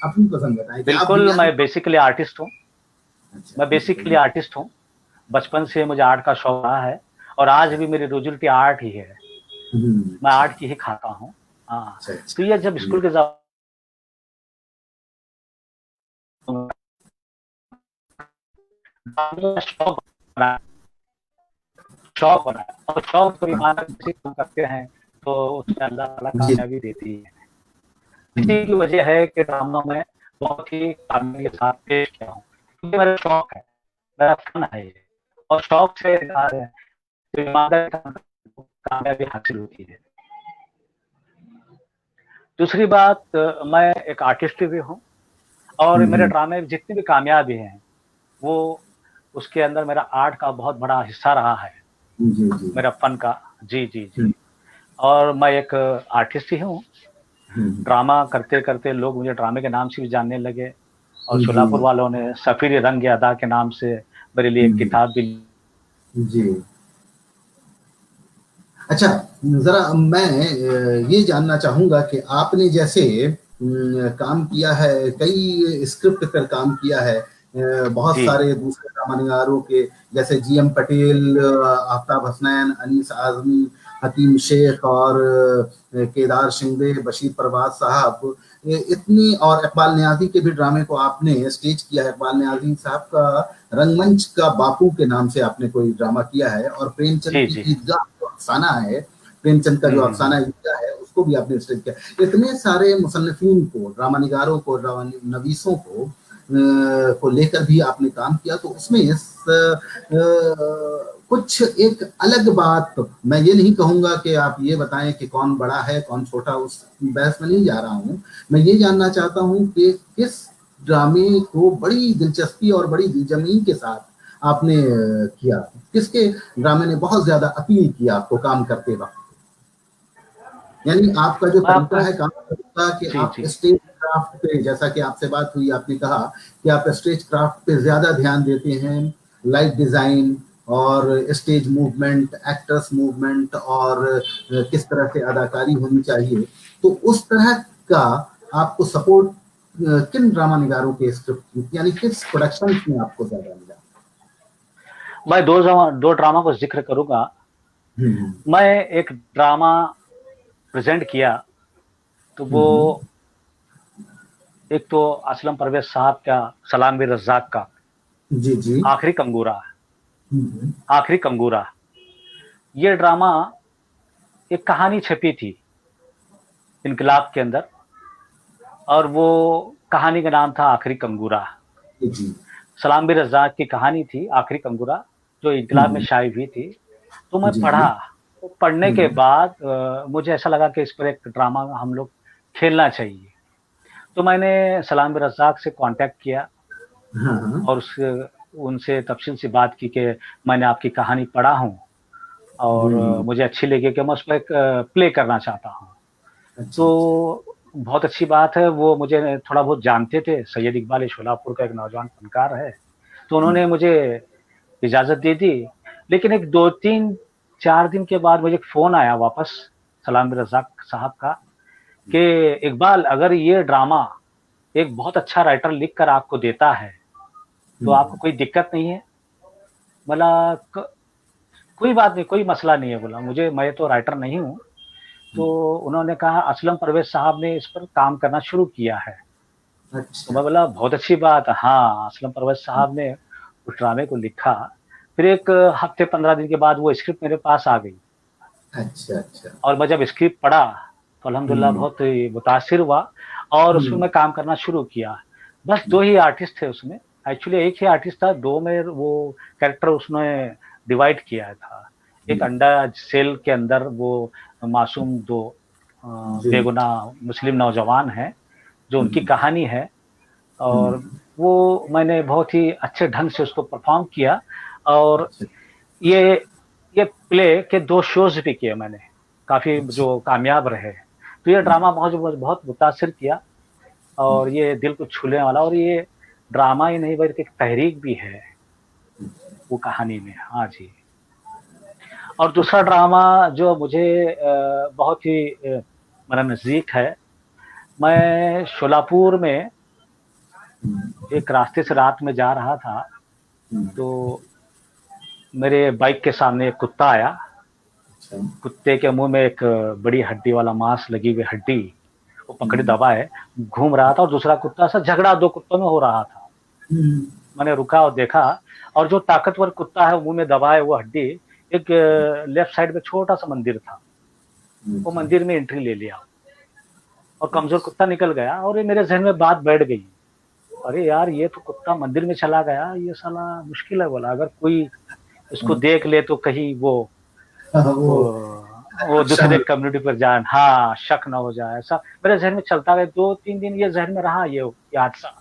[SPEAKER 1] अपनी पसंद बताएं कि आप
[SPEAKER 2] बिल्कुल,
[SPEAKER 1] दुनिया में।
[SPEAKER 2] मैं बेसिकली आर्टिस्ट हूँ।
[SPEAKER 1] अच्छा,
[SPEAKER 2] मैं
[SPEAKER 1] ठीक है,
[SPEAKER 2] बेसिकली
[SPEAKER 1] बताइए।
[SPEAKER 2] आर्टिस्ट हूँ। बचपन से मुझे आर्ट का शौक रहा है और आज भी मेरी रोजी-रोटी आर्ट ही है। मैं
[SPEAKER 1] अच्छा,
[SPEAKER 2] आर्ट की ही खाता हूँ। हाँ,
[SPEAKER 1] अच्छा,
[SPEAKER 2] तो
[SPEAKER 1] अच्छा।
[SPEAKER 2] ये जब
[SPEAKER 1] ये
[SPEAKER 2] स्कूल के शौक बना शौक बना और शौक को
[SPEAKER 1] हाँ,
[SPEAKER 2] ईमानदारी से काम करते हैं, तो उसमें अल्लाह ताला
[SPEAKER 1] जी।
[SPEAKER 2] कामयाबी देती है।
[SPEAKER 1] हुँ,
[SPEAKER 2] इसी की वजह है कि ड्रामा में बहुत ही कामयाबी के साथ पेश किया हूँ। क्योंकि मेरा शौक है, मेरा फन है ये और शौक से तो ईमानदारी के साथ कामयाबी हासिल होती है। दूसरी बात मैं एक आर्टिस्ट भी हूँ और
[SPEAKER 1] हुँ,
[SPEAKER 2] मेरे
[SPEAKER 1] हुँ।
[SPEAKER 2] ड्रामे जितने भी कामयाब भी हैं, वो उसके अंदर मेरा आर्ट का बहुत बड़ा हिस्सा रहा है,
[SPEAKER 1] जी, जी।
[SPEAKER 2] मेरा फन का। जी, जी,
[SPEAKER 1] हुँ,
[SPEAKER 2] जी। और मैं एक आर्टिस्ट ही हूँ।
[SPEAKER 1] हुँ,
[SPEAKER 2] ड्रामा करते-करते लोग मुझे ड्रामे के नाम से भी जानने लगे और
[SPEAKER 1] हुँ,
[SPEAKER 2] शोलापुर
[SPEAKER 1] जी।
[SPEAKER 2] वालों ने सफ़ीर रंग अदा के नाम से मेरे लिए एक
[SPEAKER 1] हुँ,
[SPEAKER 2] किताब भी।
[SPEAKER 1] जी। अच्छा, ज़रा मैं ये जानना चाहूँगा कि आपने जैसे काम किया है, कई स्क्रिप्ट पर काम किया है, बहुत
[SPEAKER 2] जी,
[SPEAKER 1] सारे दूसरे ड्रामा के, जैसे जीएम पटेल, आफ़ताब हसनैन, अनीस आज़मी, हकीम शेख और केदार शिंदे, बशीर परवाज़ साहब, ये इतनी, और इकबाल नियाज़ी के भी ड्रामे को आपने स्टेज किया है। इकबाल नियाज़ी साहब का रंगमंच का बापू के नाम से आपने कोई ड्रामा किया है, और प्रेमचंद
[SPEAKER 2] जी,
[SPEAKER 1] की
[SPEAKER 2] जी।
[SPEAKER 1] ईदगाह जो अफ़साना है, प्रेमचंद का
[SPEAKER 2] हुँ,
[SPEAKER 1] जो
[SPEAKER 2] हुँ, हुँ।
[SPEAKER 1] अफ़साना ईदगाह है, उसको भी आपने स्टेज किया। इतने सारे मुसन्निफ़ीन को, ड्रामा निगारों को, ड्रामा नवीसों को लेकर भी आपने काम किया, तो उसमें कुछ एक अलग बात, मैं ये नहीं कहूँगा कि आप ये बताएँ कि कौन बड़ा है, कौन छोटा, उस बहस में नहीं जा रहा हूँ। मैं ये जानना चाहता हूँ कि किस ड्रामे को बड़ी दिलचस्पी और बड़ी दिलजमी के साथ आपने किया? किसके ड्रामे ने बहुत ज़्यादा अपील किया आपको काम करते वक़्त? यानी आपका जो
[SPEAKER 2] मैं
[SPEAKER 1] तरीका
[SPEAKER 2] आपको
[SPEAKER 1] है
[SPEAKER 2] एक
[SPEAKER 1] काम करने का, कि
[SPEAKER 2] जी,
[SPEAKER 1] आप
[SPEAKER 2] जी।
[SPEAKER 1] स्टेज क्राफ्ट पे, जैसा कि आपसे बात हुई, आपने कहा कि आप स्टेज क्राफ्ट पे ज़्यादा ध्यान देते हैं, लाइट डिज़ाइन और स्टेज मूवमेंट, एक्टर्स मूवमेंट और किस तरह से अदाकारी होनी चाहिए। तो उस तरह का आपको सपोर्ट किन ड्रामा निगारों के स्क्रिप्ट, यानी किस प्रोडक्शंस में आपको ज़्यादा मिला?
[SPEAKER 2] मैं 2 ड्रामा का ज़िक्र करूँगा।
[SPEAKER 1] हुँ, हुँ।
[SPEAKER 2] मैं एक ड्रामा प्रेज़ेंट किया, तो
[SPEAKER 1] हुँ,
[SPEAKER 2] वो
[SPEAKER 1] हुँ।
[SPEAKER 2] एक तो असलम परवेज़ साहब का सलाम बी रज़्ज़ाक का
[SPEAKER 1] जी, जी।
[SPEAKER 2] आखिरी कंगूरा,
[SPEAKER 1] हुँ, हुँ।
[SPEAKER 2] आखिरी कंगूरा। ये ड्रामा एक कहानी छपी थी इनकलाब के अंदर और वो कहानी का नाम था आखिरी कंगूरा।
[SPEAKER 1] जी, जी।
[SPEAKER 2] सलाम बी रज़्ज़ाक की कहानी थी आखिरी कंगूरा, जो
[SPEAKER 1] हुँ,
[SPEAKER 2] इनकलाब में
[SPEAKER 1] हुँ।
[SPEAKER 2] शाये हुई थी। तो मैं
[SPEAKER 1] जी, जी।
[SPEAKER 2] पढ़ा, तो पढ़ने
[SPEAKER 1] हुँ,
[SPEAKER 2] के
[SPEAKER 1] हुँ।
[SPEAKER 2] बाद मुझे ऐसा लगा कि इस पर एक ड्रामा हम लोग खेलना चाहिए। तो मैंने सलाम बी रज़्ज़ाक से कॉन्टैक्ट किया
[SPEAKER 1] हाँ, हाँ।
[SPEAKER 2] और उनसे तफ़सील से बात की कि मैंने आपकी कहानी पढ़ा हूँ और
[SPEAKER 1] हुँ, हुँ।
[SPEAKER 2] मुझे अच्छी लगी कि मैं उसको एक प्ले करना चाहता हूँ।
[SPEAKER 1] अच्छा, अच्छा।
[SPEAKER 2] तो बहुत अच्छी बात है, वो मुझे थोड़ा बहुत जानते थे, सैयद इकबाल शोलापुर का एक नौजवान फ़नकार है, तो
[SPEAKER 1] हुँ,
[SPEAKER 2] उन्होंने मुझे इजाज़त दे दी। लेकिन एक 2-3 4 दिन के बाद मुझे एक फ़ोन आया वापस सलाम बी रज़्ज़ाक साहब का कि इकबाल, अगर ये ड्रामा एक बहुत अच्छा राइटर लिख कर आपको देता है, तो
[SPEAKER 1] हुँ,
[SPEAKER 2] आपको कोई दिक्कत नहीं है? बोला क कोई बात नहीं, कोई मसला नहीं है, बोला मुझे, मैं तो राइटर नहीं हूँ।
[SPEAKER 1] हुँ।
[SPEAKER 2] तो उन्होंने कहा असलम परवेज़ साहब ने इस पर काम करना शुरू किया है। तो
[SPEAKER 1] अच्छा।
[SPEAKER 2] मैं बोला बहुत अच्छी बात है। हाँ, असलम परवेज़ साहब ने उस ड्रामे को लिखा। फिर एक हफ़्ते 15 दिन के बाद वो स्क्रिप्ट मेरे पास आ गई
[SPEAKER 1] अच्छा, अच्छा।
[SPEAKER 2] और मैं जब स्क्रिप्ट पढ़ा, तो अल्हम्दुलिल्लाह
[SPEAKER 1] हुँ,
[SPEAKER 2] बहुत ही मुतासिर हुआ और उसमें
[SPEAKER 1] हुँ,
[SPEAKER 2] मैं काम करना शुरू किया। बस 2 ही आर्टिस्ट थे उसमें, एक्चुअली 1 ही आर्टिस्ट था, 2 में वो कैरेक्टर उसने डिवाइड किया था। एक
[SPEAKER 1] हुँ।
[SPEAKER 2] अंडा सेल के अंदर वो मासूम 2
[SPEAKER 1] जी।
[SPEAKER 2] बेगुनाह मुस्लिम नौजवान हैं, जो
[SPEAKER 1] हुँ,
[SPEAKER 2] उनकी
[SPEAKER 1] हुँ,
[SPEAKER 2] कहानी है और
[SPEAKER 1] हुँ।
[SPEAKER 2] वो मैंने बहुत ही अच्छे ढंग से उसको परफ़ॉर्म किया और
[SPEAKER 1] अच्छा,
[SPEAKER 2] ये ये प्ले के 2 शोज़ भी किए मैंने, काफ़ी
[SPEAKER 1] अच्छा।
[SPEAKER 2] जो कामयाब रहे। तो ये
[SPEAKER 1] जी,
[SPEAKER 2] ड्रामा बहुत मुतासिर किया और
[SPEAKER 1] जी,
[SPEAKER 2] ये दिल को छूने वाला और ये ड्रामा ही नहीं बल्कि एक तहरीक भी है, वो कहानी में। हाँ जी। और दूसरा ड्रामा जो मुझे बहुत ही मेरा नज़दीक है, मैं शोलापुर में एक रास्ते से रात में जा रहा था, तो मेरे बाइक के सामने एक कुत्ता आया। कुत्ते के मुंह में एक बड़ी हड्डी वाला मांस लगी हुई हड्डी, वो पकड़े दबाए घूम रहा था, और दूसरा कुत्ता सा झगड़ा दो कुत्तों में हो रहा था। मैंने रुका और देखा, और जो ताकतवर कुत्ता है मुंह में दबाए वो हड्डी, एक लेफ्ट साइड में छोटा सा मंदिर था, वो मंदिर में एंट्री ले लिया, और कमजोर कुत्ता निकल गया। और ये मेरे जहन में बात बैठ गई, अरे यार ये तो कुत्ता मंदिर में चला गया, ये साला मुश्किल है। बोला अगर कोई इसको देख ले तो कहीं वो दूसरे कम्युनिटी पर जाए, हाँ शक न हो जाए, ऐसा मेरे जहन में चलता गया। 2-3 दिन ये जहन में रहा ये हादसा।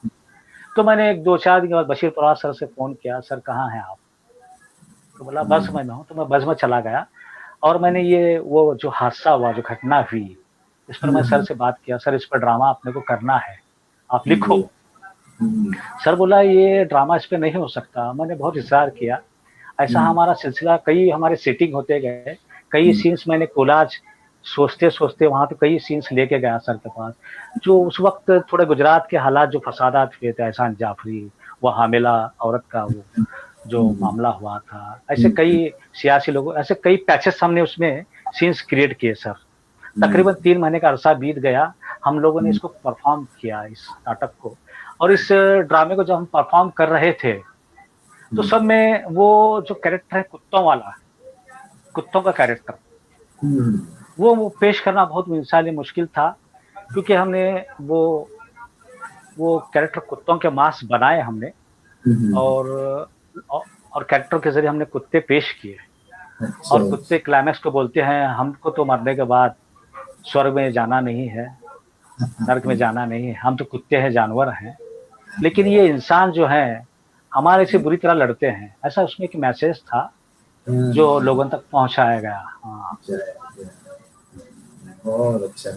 [SPEAKER 2] तो मैंने 2-4 दिन के बाद बशीर प्रवास सर से फोन किया, सर कहाँ हैं आप? तो बोला बस में हूँ। तो मैं बस में चला गया, और मैंने ये वो जो हादसा हुआ, जो घटना हुई, इस पर मैं सर से बात किया, सर इस पर ड्रामा अपने को करना है, आप लिखो। सर बोला ये ड्रामा इस पे नहीं हो सकता। मैंने बहुत इंतजार किया, ऐसा हमारा सिलसिला, कई हमारे सेटिंग होते गए, कई सीन्स मैंने कोलाज सोचते सोचते वहां पे कई सीन्स लेके गया सर के पास। जो उस वक्त थोड़े गुजरात के हालात जो फसादात हुए थे, एहसान जाफरी, वो हामिला औरत का वो जो मामला हुआ था, ऐसे कई सियासी लोगों, ऐसे कई पैचेस हमने उसमें सीन्स क्रिएट किए सर। तकरीबन 3 महीने का अरसा बीत गया, हम लोगों ने इसको परफॉर्म किया, इस नाटक को। और इस ड्रामे को जब हम परफॉर्म कर रहे थे, तो सब में वो जो कैरेक्टर है कुत्तों वाला, कुत्तों का कैरेक्टर, वो पेश करना बहुत इंसानी मुश्किल था, क्योंकि हमने वो कैरेक्टर कुत्तों के मांस बनाए हमने, और कैरेक्टर के जरिए हमने कुत्ते पेश किए। और कुत्ते क्लाइमैक्स को बोलते हैं, हमको तो मरने के बाद स्वर्ग में जाना नहीं है, नरक में जाना नहीं है, हम तो कुत्ते हैं, जानवर हैं, लेकिन ये इंसान जो है हमारे से बुरी तरह लड़ते हैं। ऐसा उसमें एक मैसेज था जो लोगों तक पहुंचाया गया। हाँ,
[SPEAKER 1] बहुत अच्छा।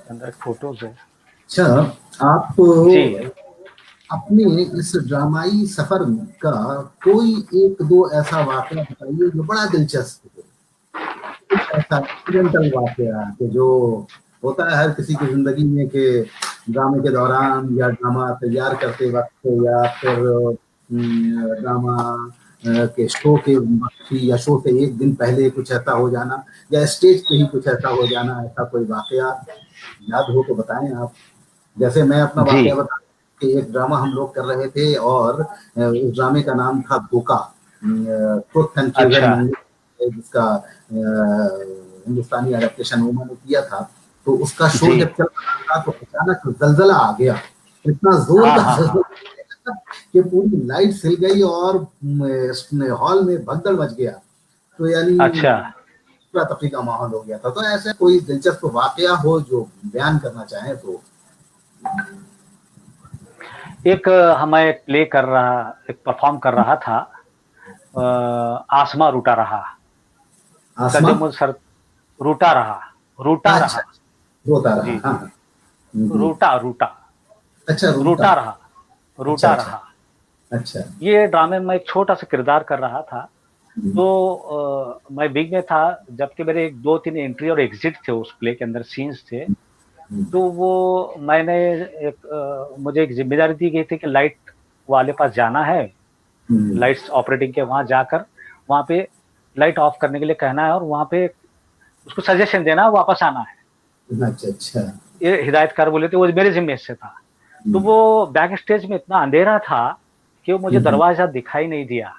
[SPEAKER 2] अंदर फोटोज है।
[SPEAKER 1] अच्छा, आप अपने इस ड्रामाई सफर का कोई 1-2 ऐसा वाकया बताइए जो बड़ा दिलचस्प हो, कुछ ऐसा एक्सीडेंटल वाकया कि जो होता है हर किसी की जिंदगी में, कि ड्रामे के दौरान या ड्रामा तैयार करते वक्त या फिर ड्रामा के शो के वक्त या शो से 1 दिन पहले कुछ ऐसा हो जाना, या स्टेज पे ही कुछ ऐसा हो जाना, ऐसा कोई वाकया याद हो तो बताएं आप। जैसे मैं अपना वाकया बता कि एक ड्रामा हम लोग कर रहे थे, और उस ड्रामे का नाम था धोखा, ट्रुथ एंड ट्रिगर, जिसका हिंदुस्तानी एडेप्टेशन उन्होंने किया था। तो उसका शो जब चल रहा था तो अचानक जलजला आ गया, इतना जोरदार जलजला कि पूरी लाइट हिल गई और हॉल में भगदड़ मच गया। तो यानी पूरा तफरी का माहौल हो गया था। तो ऐसे कोई दिलचस्प वाकया हो जो बयान करना चाहें तो।
[SPEAKER 2] एक हमें प्ले कर रहा, एक परफॉर्म कर रहा था, आसमा रूटा रहा, सर रूटा रहा, रूटा रहा,
[SPEAKER 1] रोता रहा, हाँ,
[SPEAKER 2] रूटा रूटा, अच्छा रूटा रहा, रूटा रहा।
[SPEAKER 1] अच्छा,
[SPEAKER 2] ये ड्रामे में एक छोटा सा किरदार कर रहा था। तो मैं विग में था, जबकि मेरे 2-3 एंट्री और एग्जिट थे उस प्ले के अंदर, सीन्स थे। तो वो मैंने मुझे एक जिम्मेदारी दी गई थी कि लाइट वाले पास जाना है, लाइट्स ऑपरेटिंग के वहां जाकर वहां पे लाइट ऑफ करने के लिए कहना है, और वहां पे उसको सजेशन देना, वापस आना है।
[SPEAKER 1] अच्छा,
[SPEAKER 2] ये हिदायतकार बोले थे, वो मेरे जिम्मे से था। तो वो बैक स्टेज में इतना अंधेरा था कि वो मुझे दरवाजा दिखाई नहीं दिया।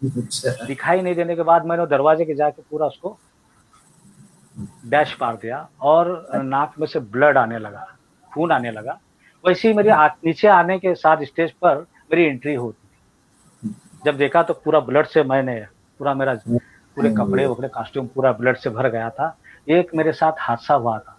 [SPEAKER 2] दिखाई नहीं देने के बाद मैंने दरवाजे के जाके पूरा उसको डैश मार दिया, और नाक में से ब्लड आने लगा, खून आने लगा। वैसे ही मेरे नीचे आने के साथ स्टेज पर मेरी एंट्री होती थी। जब देखा तो पूरा ब्लड से, मैंने पूरा मेरा पूरे कपड़े वगैरह कॉस्ट्यूम पूरा ब्लड से भर गया था। एक मेरे साथ हादसा हुआ था,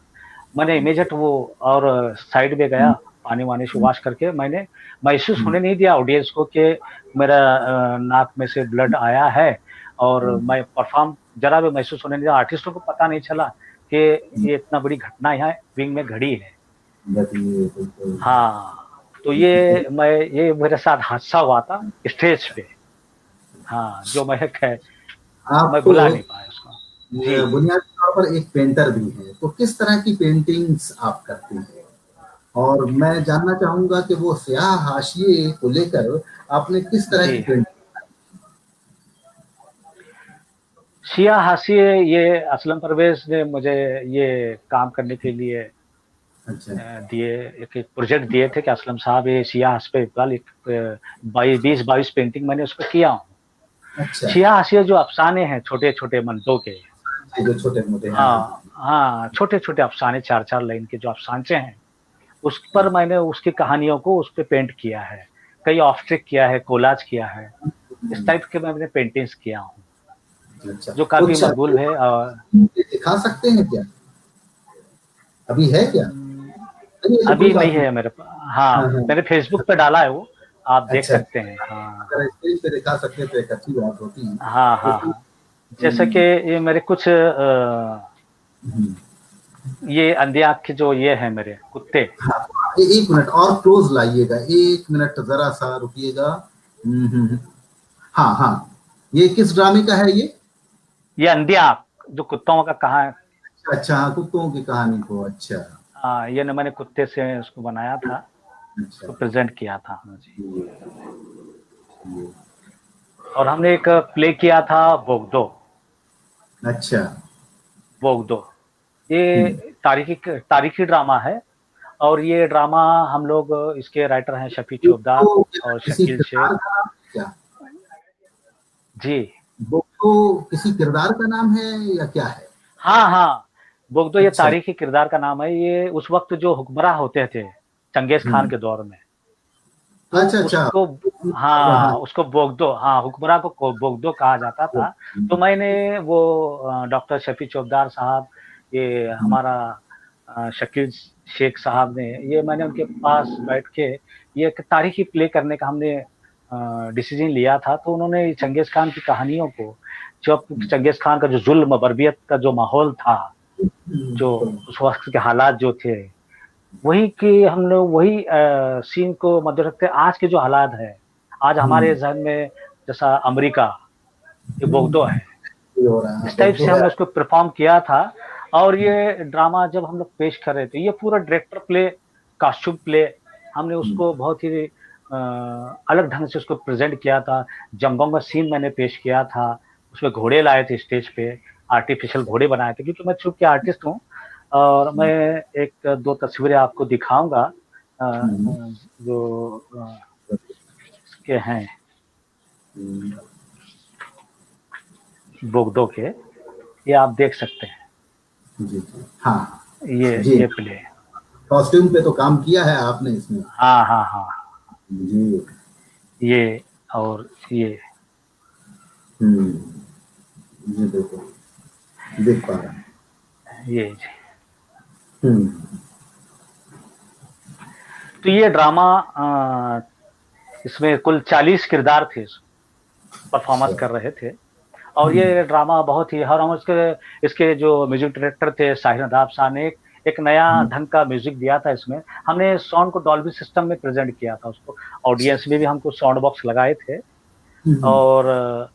[SPEAKER 2] मैंने इमीडिएट वो और साइड में गया, पानी वानी से वॉश करके, मैंने महसूस होने नहीं दिया ऑडियंस को कि मेरा नाक में से ब्लड आया है, और मैं परफॉर्म जरा भी महसूस होने नहीं दिया। आर्टिस्टों को पता नहीं चला कि ये इतना बड़ी घटना यहाँ विंग में घड़ी है। हाँ, तो ये मेरे साथ हादसा हुआ था स्टेज पे। हाँ, जो मैं भुला नहीं पाया उसको।
[SPEAKER 1] बुनियादी तौर पर एक पेंटर भी है, तो किस तरह की पेंटिंग्स आप करते हैं? और मैं जानना चाहूंगा कि वो स्याह हाशिए को लेकर आपने किस तरह
[SPEAKER 2] जी।
[SPEAKER 1] की पेंटिंग।
[SPEAKER 2] शिया हाशिए ये असलम परवेज ने मुझे ये काम करने के लिए
[SPEAKER 1] अच्छा
[SPEAKER 2] दिए, एक प्रोजेक्ट दिए थे कि असलम साहब ये शिया हाश पे इकबाल एक 20-22 पेंटिंग मैंने उस पर किया हूँ।
[SPEAKER 1] अच्छा।
[SPEAKER 2] शिया हाशिए जो अफसाने हैं छोटे छोटे मंटो के,
[SPEAKER 1] ये जो छोटे मोटे, हाँ हाँ
[SPEAKER 2] हाँ हाँ, छोटे छोटे अफसाने 4-4 लाइन के जो अफसानचे हैं, उस पर मैंने उसकी कहानियों को उस पे पेंट किया है, कई ऑफस्ट्रिक किया है, कोलाज किया है, इस टाइप के मैंने पेंटिंग्स किया हूँ
[SPEAKER 1] अच्छा।
[SPEAKER 2] जो
[SPEAKER 1] तो
[SPEAKER 2] काफी
[SPEAKER 1] चलिए
[SPEAKER 2] मकबूल है। और
[SPEAKER 1] दिखा सकते हैं क्या, अभी है क्या? चलिए तो कोई
[SPEAKER 2] अभी नहीं
[SPEAKER 1] बात नहीं।
[SPEAKER 2] है मेरे पास। हाँ,
[SPEAKER 1] हाँ हाँ।
[SPEAKER 2] मैंने फेसबुक पे डाला है वो, आप देख
[SPEAKER 1] अच्छा,
[SPEAKER 2] सकते हैं। हाँ
[SPEAKER 1] अगर स्टेज पे दिखा सकते तो एक अच्छी बात होती है।
[SPEAKER 2] हाँ हाँ
[SPEAKER 1] तो
[SPEAKER 2] हाँ। जैसे कि ये मेरे कुछ
[SPEAKER 1] हम्म,
[SPEAKER 2] ये अंधे आँख के जो ये है मेरे कुत्ते।
[SPEAKER 1] हाँ, एक मिनट और क्लोज लाइएगा, एक मिनट जरा सा रुकिएगा। हाँ हाँ, ये किस ड्रामे का है ये?
[SPEAKER 2] ये अंधे आँख जो कुत्तों का कहा है।
[SPEAKER 1] अच्छा हाँ, कुत्तों की कहानी को, अच्छा।
[SPEAKER 2] हाँ, ये न मैंने कुत्ते से उसको बनाया था,
[SPEAKER 1] अच्छा।
[SPEAKER 2] उसको प्रेजेंट किया था। हाँ जी।
[SPEAKER 1] ये, ये,
[SPEAKER 2] और हमने एक प्ले किया था बोगदो।
[SPEAKER 1] अच्छा।
[SPEAKER 2] बोगदो ये तारीखी ड्रामा है। और ये ड्रामा हम लोग, इसके राइटर हैं शफी
[SPEAKER 1] ये
[SPEAKER 2] चौबदार
[SPEAKER 1] तो क्या
[SPEAKER 2] और
[SPEAKER 1] किसी
[SPEAKER 2] शकील
[SPEAKER 1] किरदार
[SPEAKER 2] शेख।
[SPEAKER 1] का नाम है क्या?
[SPEAKER 2] जी।
[SPEAKER 1] वो तो किसी किरदार का नाम है या क्या है?
[SPEAKER 2] हाँ हाँ, बोगदो ये
[SPEAKER 1] अच्छा।
[SPEAKER 2] तारीखी किरदार का नाम है। ये उस वक्त जो हुक्मरान होते थे चंगेज खान
[SPEAKER 1] हम्म,
[SPEAKER 2] के दौर में, तो
[SPEAKER 1] अच्छा अच्छा।
[SPEAKER 2] उसको, हाँ
[SPEAKER 1] हाँ।
[SPEAKER 2] उसको बोगदो, हाँ हुक्मरान को बोगदो कहा जाता था। तो मैंने वो डॉक्टर शफी चौबदार साहब, ये हमारा शकील शेख साहब ने, ये मैंने उनके पास बैठ के ये एक तारीखी प्ले करने का हमने डिसीजन लिया था। तो उन्होंने चंगेज खान की कहानियों को, जब चंगेज खान का जो जुल्म बर्बियत का जो माहौल था, जो उस वक्त के हालात जो थे, वही कि हम लोग वही सीन को मद्दे रखते आज के जो हालात है, आज हमारे जहन में जैसा अमेरिका, ये बोगदो है,
[SPEAKER 1] ये हो रहा है,
[SPEAKER 2] इस
[SPEAKER 1] वो
[SPEAKER 2] टाइप
[SPEAKER 1] तो
[SPEAKER 2] से
[SPEAKER 1] है।
[SPEAKER 2] हमने उसको परफॉर्म किया था। और ये ड्रामा जब हम लोग पेश कर रहे थे, ये पूरा डायरेक्टर प्ले, कॉस्ट्यूम प्ले, हमने उसको बहुत ही अलग ढंग से उसको प्रेजेंट किया था। जंगों का सीन मैंने पेश किया था, उसमें घोड़े लाए थे स्टेज पे, आर्टिफिशियल घोड़े बनाए थे, क्योंकि मैं चूंकि आर्टिस्ट हूँ। और मैं एक दो तस्वीरें आपको दिखाऊंगा जो के हैं बोगदो के, ये आप देख सकते हैं।
[SPEAKER 1] जी जी हाँ।
[SPEAKER 2] ये
[SPEAKER 1] जी,
[SPEAKER 2] ये प्ले,
[SPEAKER 1] कॉस्ट्यूम पे तो काम किया है आपने इसमें।
[SPEAKER 2] हाँ हाँ हाँ,
[SPEAKER 1] जी।
[SPEAKER 2] ये और ये,
[SPEAKER 1] जी बिल्कुल, देख पा रहा हूँ।
[SPEAKER 2] ये।
[SPEAKER 1] हम्म,
[SPEAKER 2] तो ये ड्रामा इसमें कुल 40 किरदार थे, परफॉर्मेंस
[SPEAKER 1] अच्छा।
[SPEAKER 2] कर रहे थे। और ये ड्रामा बहुत ही, हर हम इसके इसके जो म्यूजिक डायरेक्टर थे साहिर नदाब साहब ने एक नया ढंग का म्यूजिक दिया था इसमें। हमने साउंड को डॉल्बी सिस्टम में प्रेजेंट किया था उसको,
[SPEAKER 1] अच्छा।
[SPEAKER 2] ऑडियंस में भी हमको साउंड बॉक्स लगाए थे।
[SPEAKER 1] हम्म,
[SPEAKER 2] और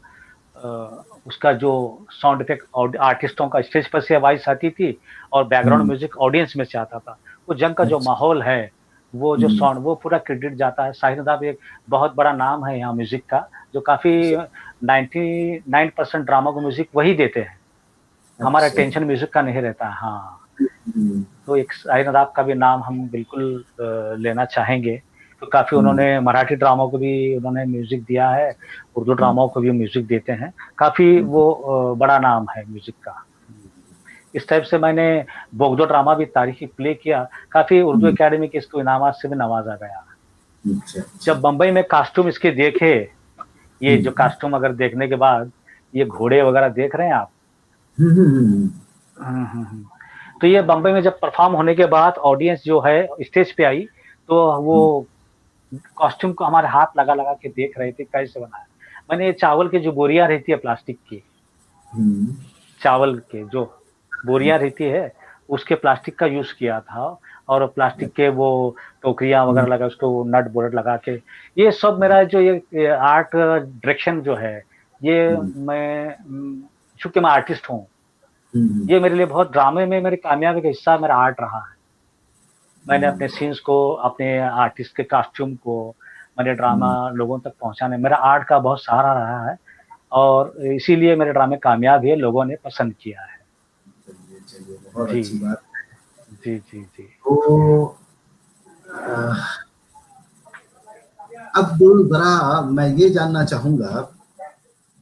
[SPEAKER 2] उसका जो साउंड इफेक्ट आर्टिस्टों का स्टेज पर से आवाज आती थी, और बैकग्राउंड
[SPEAKER 1] हम्म,
[SPEAKER 2] म्यूजिक ऑडियंस में से आता था। वो जंग का जो
[SPEAKER 1] अच्छा।
[SPEAKER 2] माहौल है, वो जो
[SPEAKER 1] हम्म,
[SPEAKER 2] साउंड, वो पूरा क्रेडिट जाता है। साहिर नदाब एक बहुत बड़ा नाम है यहाँ म्यूजिक का, जो काफी 99% ड्रामा को म्यूजिक वही देते हैं। हमारा
[SPEAKER 1] अच्छा।
[SPEAKER 2] टेंशन म्यूजिक का नहीं रहता है। हाँ,
[SPEAKER 1] हम्म,
[SPEAKER 2] तो एक साहिर नदाब का भी नाम हम बिल्कुल लेना चाहेंगे। तो काफी
[SPEAKER 1] हम्म,
[SPEAKER 2] उन्होंने मराठी ड्रामों को भी उन्होंने म्यूजिक दिया है, उर्दू ड्रामाओं को भी म्यूजिक देते हैं। काफी वो बड़ा नाम है म्यूजिक का। इस टाइप से मैंने बोगदो ड्रामा भी तारीखी प्ले किया, काफी उर्दू
[SPEAKER 1] हम्म,
[SPEAKER 2] एकेडमी के इसको इनामात से भी नवाजा गया।
[SPEAKER 1] अच्छा अच्छा।
[SPEAKER 2] जब बम्बई में कास्ट्यूम इसके देखे, ये जो
[SPEAKER 1] हम्म,
[SPEAKER 2] कास्ट्यूम अगर देखने के बाद, ये घोड़े वगैरह देख रहे हैं आप।
[SPEAKER 1] हम्म, हम्म,
[SPEAKER 2] हम्म। तो ये बम्बई में जब परफॉर्म होने के बाद ऑडियंस जो है स्टेज पे आई, तो वो
[SPEAKER 1] हम्म,
[SPEAKER 2] कॉस्ट्यूम को हमारे हाथ लगा लगा के देख रहे थे कैसे बना है। मैंने ये चावल की जो बोरियां रहती है प्लास्टिक की,
[SPEAKER 1] हम्म,
[SPEAKER 2] चावल के जो बोरियां रहती है, उसके प्लास्टिक का यूज किया था। और प्लास्टिक के वो टोकरियां वगैरह लगा, उसको नट बोल्ट लगा के, ये सब मेरा जो ये आर्ट डायरेक्शन जो है, ये मैं चूंकि मैं आर्टिस्ट हूँ,
[SPEAKER 1] हम्म,
[SPEAKER 2] ये मेरे लिए बहुत, ड्रामे में मेरी कामयाबी का हिस्सा मेरा आर्ट रहा है। मैंने अपने सीन्स को, अपने आर्टिस्ट के कॉस्ट्यूम को मैंने ड्रामा लोगों तक पहुँचाने, मेरा आर्ट का बहुत सहारा रहा है और इसीलिए मेरे ड्रामे कामयाब हुए, लोगों ने पसंद किया है।
[SPEAKER 1] चलिए, चलिए, बहुत
[SPEAKER 2] जी,
[SPEAKER 1] अच्छी बात।
[SPEAKER 2] जी, जी, जी।
[SPEAKER 1] तो अ, अब ज़रा मैं ये जानना चाहूँगा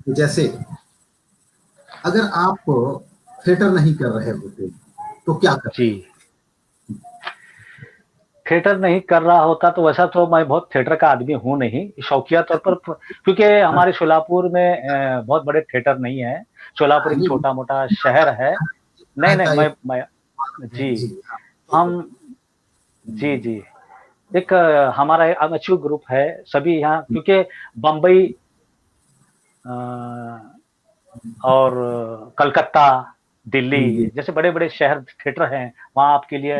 [SPEAKER 1] कि जैसे अगर आप थिएटर नहीं कर रहे होते, तो क्या
[SPEAKER 2] जी।
[SPEAKER 1] करते?
[SPEAKER 2] थिएटर नहीं कर रहा होता तो वैसा तो मैं बहुत थिएटर का आदमी हूँ नहीं, शौकिया तौर पर क्योंकि
[SPEAKER 1] हाँ,
[SPEAKER 2] हमारे शोलापुर में बहुत बड़े थिएटर नहीं है। शोलापुर एक
[SPEAKER 1] नहीं,
[SPEAKER 2] छोटा-मोटा शहर है। नहीं, नहीं,
[SPEAKER 1] रहता है
[SPEAKER 2] मैं जी,
[SPEAKER 1] जी, हाँ, बिल्कुल।
[SPEAKER 2] हम जी, जी। एक हमारा अमेच्योर ग्रुप है, सभी यहाँ क्योंकि बम्बई अ, और कलकत्ता,
[SPEAKER 1] जी,
[SPEAKER 2] दिल्ली जैसे बड़े-बड़े शहर थिएटर हैं, वहाँ आपके लिए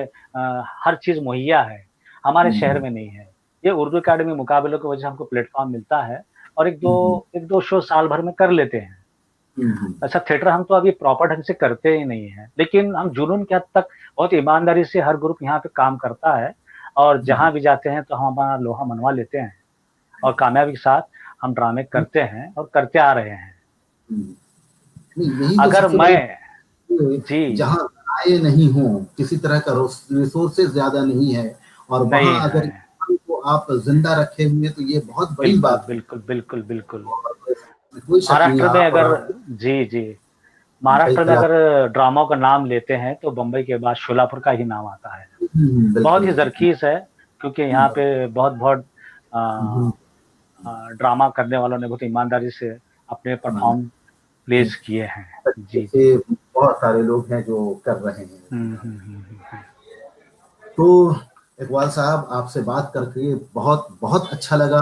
[SPEAKER 2] हर चीज़ मुहैया है। हमारे शहर में नहीं है। ये उर्दू अकादमी मुकाबलों की वजह से हमको प्लेटफ़ॉर्म मिलता है और 1-2 शो साल भर में कर लेते हैं। अच्छा थिएटर हम तो अभी प्रॉपर ढंग से करते ही नहीं हैं, लेकिन हम जुनून की हद तक बहुत ईमानदारी से हर ग्रुप यहाँ पे काम करता है और जहाँ भी जाते हैं तो हम अपना लोहा मनवा लेते हैं और कामयाबी के साथ हम ड्रामे करते हैं और करते आ रहे हैं।
[SPEAKER 1] नहीं, यही तो
[SPEAKER 2] अगर
[SPEAKER 1] सबसे बड़ी
[SPEAKER 2] मैं
[SPEAKER 1] बात है,
[SPEAKER 2] जी,
[SPEAKER 1] जहाँ आय नहीं हो, किसी तरह का रिसोर्सेज ज़्यादा नहीं है और वहाँ
[SPEAKER 2] नहीं
[SPEAKER 1] अगर
[SPEAKER 2] है।
[SPEAKER 1] इंसान को आप ज़िंदा रखे हुए तो ये बहुत बड़ी
[SPEAKER 2] बिल्कुल,
[SPEAKER 1] बात है
[SPEAKER 2] बिल्कुल, बिल्कुल, बिल्कुल।
[SPEAKER 1] और इसमें कोई शक नहीं है
[SPEAKER 2] महाराष्ट्र में
[SPEAKER 1] आप
[SPEAKER 2] अगर जी, जी।
[SPEAKER 1] कई
[SPEAKER 2] महाराष्ट्र में
[SPEAKER 1] कला
[SPEAKER 2] अगर ड्रामाओं का नाम लेते हैं तो बम्बई के बाद शोलापुर का ही नाम आता है। बहुत
[SPEAKER 1] बिल्कुल,
[SPEAKER 2] ही
[SPEAKER 1] बिल्कुल।
[SPEAKER 2] ज़रख़ीज़ है क्योंकि यहाँ पे बहुत-बहुत
[SPEAKER 1] हुँ,
[SPEAKER 2] ड्रामा करने वालों ने बहुत ईमानदारी से अपने
[SPEAKER 1] हाँ,
[SPEAKER 2] परफ़ॉर्म प्लेस किए हैं। जी, जी।
[SPEAKER 1] ऐसे बहुत सारे लोग हैं जो कर रहे हैं।
[SPEAKER 2] हुँ, हुँ, हुँ, हुँ, हुँ।
[SPEAKER 1] तो इकबाल साहब आपसे बात करके बहुत बहुत अच्छा लगा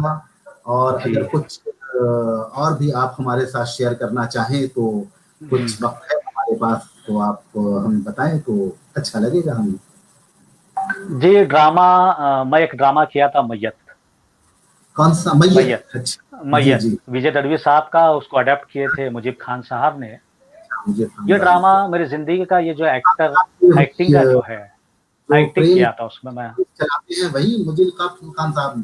[SPEAKER 1] और
[SPEAKER 2] जी।
[SPEAKER 1] अगर कुछ और भी आप हमारे साथ शेयर करना चाहें तो
[SPEAKER 2] हुँ।
[SPEAKER 1] कुछ वक्त है हमारे पास तो आप हमें बताएं तो अच्छा लगेगा हमें।
[SPEAKER 2] जी, ड्रामा मैं एक ड्रामा किया था मैयत।
[SPEAKER 1] कौन सा
[SPEAKER 2] मैयत,
[SPEAKER 1] मैयत? अच्छा जी
[SPEAKER 2] मैयत
[SPEAKER 1] जी
[SPEAKER 2] विजय दड़वी साहब का उसको अडॉप्ट किए थे मुजीब खान साहब ने।
[SPEAKER 1] मुझे
[SPEAKER 2] ये
[SPEAKER 1] साहब
[SPEAKER 2] ड्रामा
[SPEAKER 1] ने
[SPEAKER 2] मेरी ज़िंदगी का ये जो एक्टिंग का
[SPEAKER 1] जो
[SPEAKER 2] जो है, एक्टिंग
[SPEAKER 1] प्रेम
[SPEAKER 2] किया था उसमें मैं।
[SPEAKER 1] चलाते हैं वही मुझे खान साहब ने।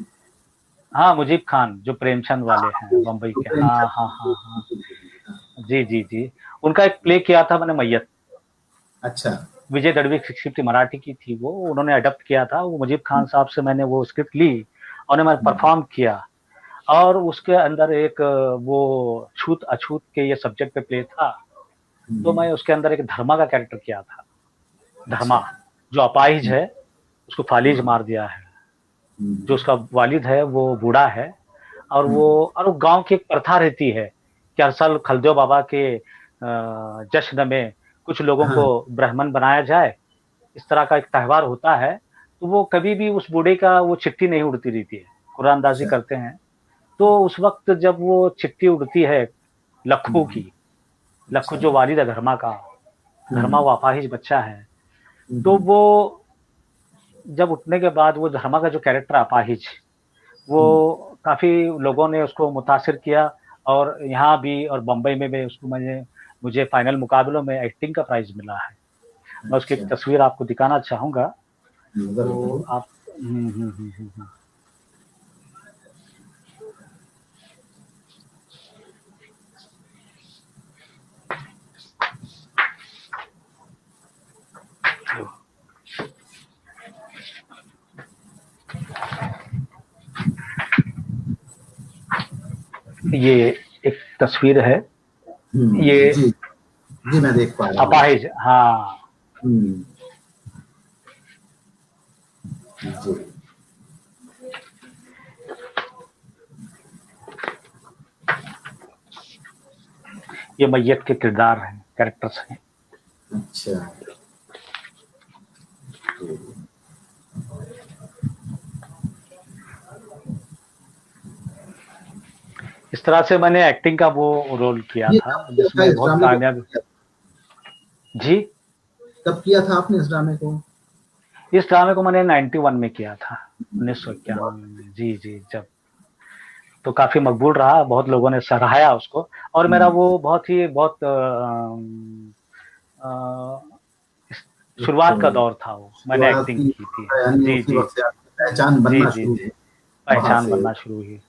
[SPEAKER 2] हाँ, मुजीब खान जो प्रेमचंद वाले हैं बम्बई
[SPEAKER 1] जो
[SPEAKER 2] के। हाँ, हाँ, हाँ, हाँ।
[SPEAKER 1] प्रेमचंद।
[SPEAKER 2] जी, जी, जी। उनका एक प्ले किया था मैंने मैयत।
[SPEAKER 1] अच्छा।
[SPEAKER 2] विजय दड़वी की स्क्रिप्ट मराठी की थी वो, उन्होंने अडॉप्ट किया था। वो मुजीब खान साहब से मैंने वो स्क्रिप्ट ली और मैंने परफ़ॉर्म किया और उसके अंदर एक वो छूत-अछूत के ये सब्जेक्ट पे प्ले था। तो मैं उसके अंदर एक धर्मा का कैरेक्टर किया था।
[SPEAKER 1] अच्छा।
[SPEAKER 2] धर्मा, जो अपाहिज है, उसको फालिज मार दिया है। जो उसका वालिद है वो बूढ़ा है और वो गाँव की एक प्रथा रहती है कि हर साल खलदेव बाबा के जश्न में कुछ लोगों को
[SPEAKER 1] हाँ,
[SPEAKER 2] ब्राह्मण बनाया जाए, इस तरह का एक त्योहार होता है। तो वो कभी भी उस बूढ़े का वो चिट्ठी नहीं उड़ती रहती है, कुरानदाज़ी
[SPEAKER 1] अच्छा।
[SPEAKER 2] करते हैं। तो उस वक़्त जब वो चिट्ठी उड़ती है लक्खू
[SPEAKER 1] हुँ,
[SPEAKER 2] की, लक्खू
[SPEAKER 1] अच्छा।
[SPEAKER 2] जो वालिद है धर्मा का, धर्मा
[SPEAKER 1] हुँ,
[SPEAKER 2] वो अपाहिज बच्चा है। तो
[SPEAKER 1] हुँ,
[SPEAKER 2] वो जब उठने के बाद वो धर्मा का जो कैरेक्टर अपाहिज,
[SPEAKER 1] हुँ,
[SPEAKER 2] वो काफ़ी लोगों ने उसको मुतासिर किया और यहाँ भी और बम्बई में भी उसको मुझे फाइनल मुकाबलों में एक्टिंग का प्राइज़ मिला है। मैं उसकी एक
[SPEAKER 1] अच्छा।
[SPEAKER 2] तस्वीर आपको दिखाना चाहूँगा,
[SPEAKER 1] ज़रूर,
[SPEAKER 2] तो
[SPEAKER 1] ज़रूर।
[SPEAKER 2] आप हुँ, हुँ, हुँ, हुँ, हुँ। ये एक तस्वीर है, ये
[SPEAKER 1] जी, जी, मैं देख पा रहा हूँ।
[SPEAKER 2] अपाहिज हाँ,
[SPEAKER 1] हुँ, जी।
[SPEAKER 2] ये मैयत के किरदार हैं, कैरेक्टर्स हैं।
[SPEAKER 1] अच्छा।
[SPEAKER 2] इस तरह से मैंने एक्टिंग का वो रोल किया
[SPEAKER 1] ये
[SPEAKER 2] था,
[SPEAKER 1] कब किया था
[SPEAKER 2] जिसमें
[SPEAKER 1] इस
[SPEAKER 2] बहुत
[SPEAKER 1] ड्रामे को
[SPEAKER 2] कामयाब
[SPEAKER 1] कब
[SPEAKER 2] जी,
[SPEAKER 1] किया था आपने इस ड्रामे को?
[SPEAKER 2] इस ड्रामे को मैंने 91 में किया था,
[SPEAKER 1] बहुत
[SPEAKER 2] 1991 में। जी, जी, जब तो काफ़ी मकबूल रहा, बहुत लोगों ने सराहाया उसको और मेरा
[SPEAKER 1] हुँ,
[SPEAKER 2] वो बहुत ही बहुत अ, शुरुआत का दौर था वो, मैंने
[SPEAKER 1] शुरुआत
[SPEAKER 2] एक्टिंग
[SPEAKER 1] की
[SPEAKER 2] की थी।
[SPEAKER 1] यानी
[SPEAKER 2] जी,
[SPEAKER 1] उसी
[SPEAKER 2] जी।
[SPEAKER 1] वक़्त से आपकी पहचान
[SPEAKER 2] जी,
[SPEAKER 1] बनना
[SPEAKER 2] जी,
[SPEAKER 1] शुरू
[SPEAKER 2] जी।
[SPEAKER 1] हुई, वहाँ
[SPEAKER 2] पहचान
[SPEAKER 1] से।
[SPEAKER 2] बनना शुरू हुई।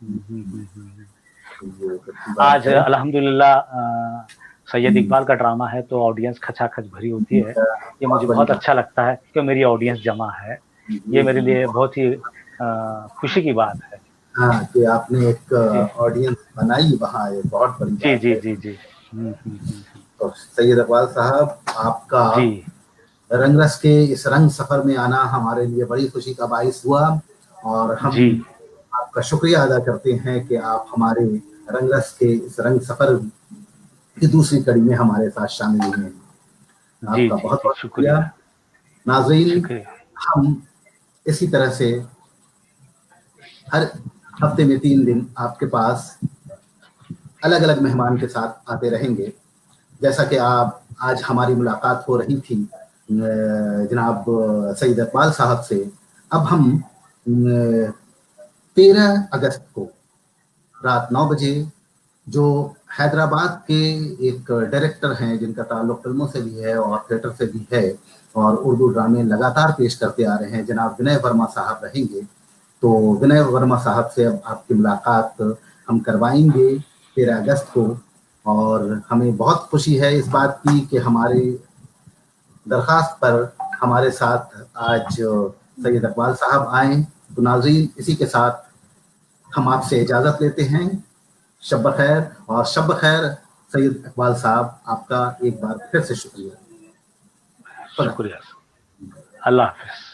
[SPEAKER 1] ये अच्छी बात
[SPEAKER 2] आज
[SPEAKER 1] है।
[SPEAKER 2] अल्हम्दुलिल्लाह सैयद इकबाल का ड्रामा है तो ऑडियंस खचाखच भरी होती है। ये मुझे
[SPEAKER 1] बहुत बड़ी
[SPEAKER 2] बहुत
[SPEAKER 1] बात।
[SPEAKER 2] अच्छा लगता है कि मेरी ऑडियंस जमा है। ये
[SPEAKER 1] जी,
[SPEAKER 2] मेरे
[SPEAKER 1] जी।
[SPEAKER 2] लिए बहुत ही खुशी की बात है।
[SPEAKER 1] हाँ, कि आपने एक
[SPEAKER 2] जी।
[SPEAKER 1] ऑडियंस बनाई वहाँ, ये बहुत बड़ी
[SPEAKER 2] जी,
[SPEAKER 1] बात
[SPEAKER 2] जी,
[SPEAKER 1] है।
[SPEAKER 2] जी, जी।
[SPEAKER 1] तो सैयद इकबाल साहब, आपका
[SPEAKER 2] जी।
[SPEAKER 1] रंगरस के इस रंग सफ़र में आना हमारे लिए बड़ी खुशी का बाइस हुआ, और हम
[SPEAKER 2] जी।
[SPEAKER 1] आपका शुक्रिया अदा करते हैं कि आप हमारे रंगरस के इस रंग सफ़र की दूसरी कड़ी में हमारे साथ शामिल हुए हैं।
[SPEAKER 2] जी,
[SPEAKER 1] आपका
[SPEAKER 2] जी, जी,
[SPEAKER 1] बहुत-बहुत शुक्रिया।
[SPEAKER 2] शुक्रिया,
[SPEAKER 1] नाज़रीन,
[SPEAKER 2] शुक्रिया।
[SPEAKER 1] हम इसी तरह से हर हफ्ते में 3 दिन आपके पास अलग-अलग मेहमान के साथ आते रहेंगे। जैसा कि आप आज हमारी मुलाकात हो रही थी जनाब सईद इकबाल साहब से, अब हम 13 अगस्त को रात 9 बजे, जो हैदराबाद के एक डायरेक्टर हैं जिनका ताल्लुक फिल्मों से भी है और थिएटर से भी है और उर्दू ड्रामे लगातार पेश करते आ रहे हैं, जनाब विनय वर्मा साहब रहेंगे। तो विनय वर्मा साहब से अब आपकी मुलाकात हम करवाएंगे 13 अगस्त को, और हमें बहुत खुशी है इस बात की कि हमारे दरख्वास्त पर हमारे साथ आज सैयद इकबाल साहब आए। तो नाज़रीन, इसी के साथ हम आपसे इजाज़त लेते हैं। शब बख़ैर, और शब बख़ैर सैयद इकबाल साहब, आपका एक बार फिर से शुक्रिया। खुदा
[SPEAKER 2] शुक्रिया। अल्लाह हाफ़िज़।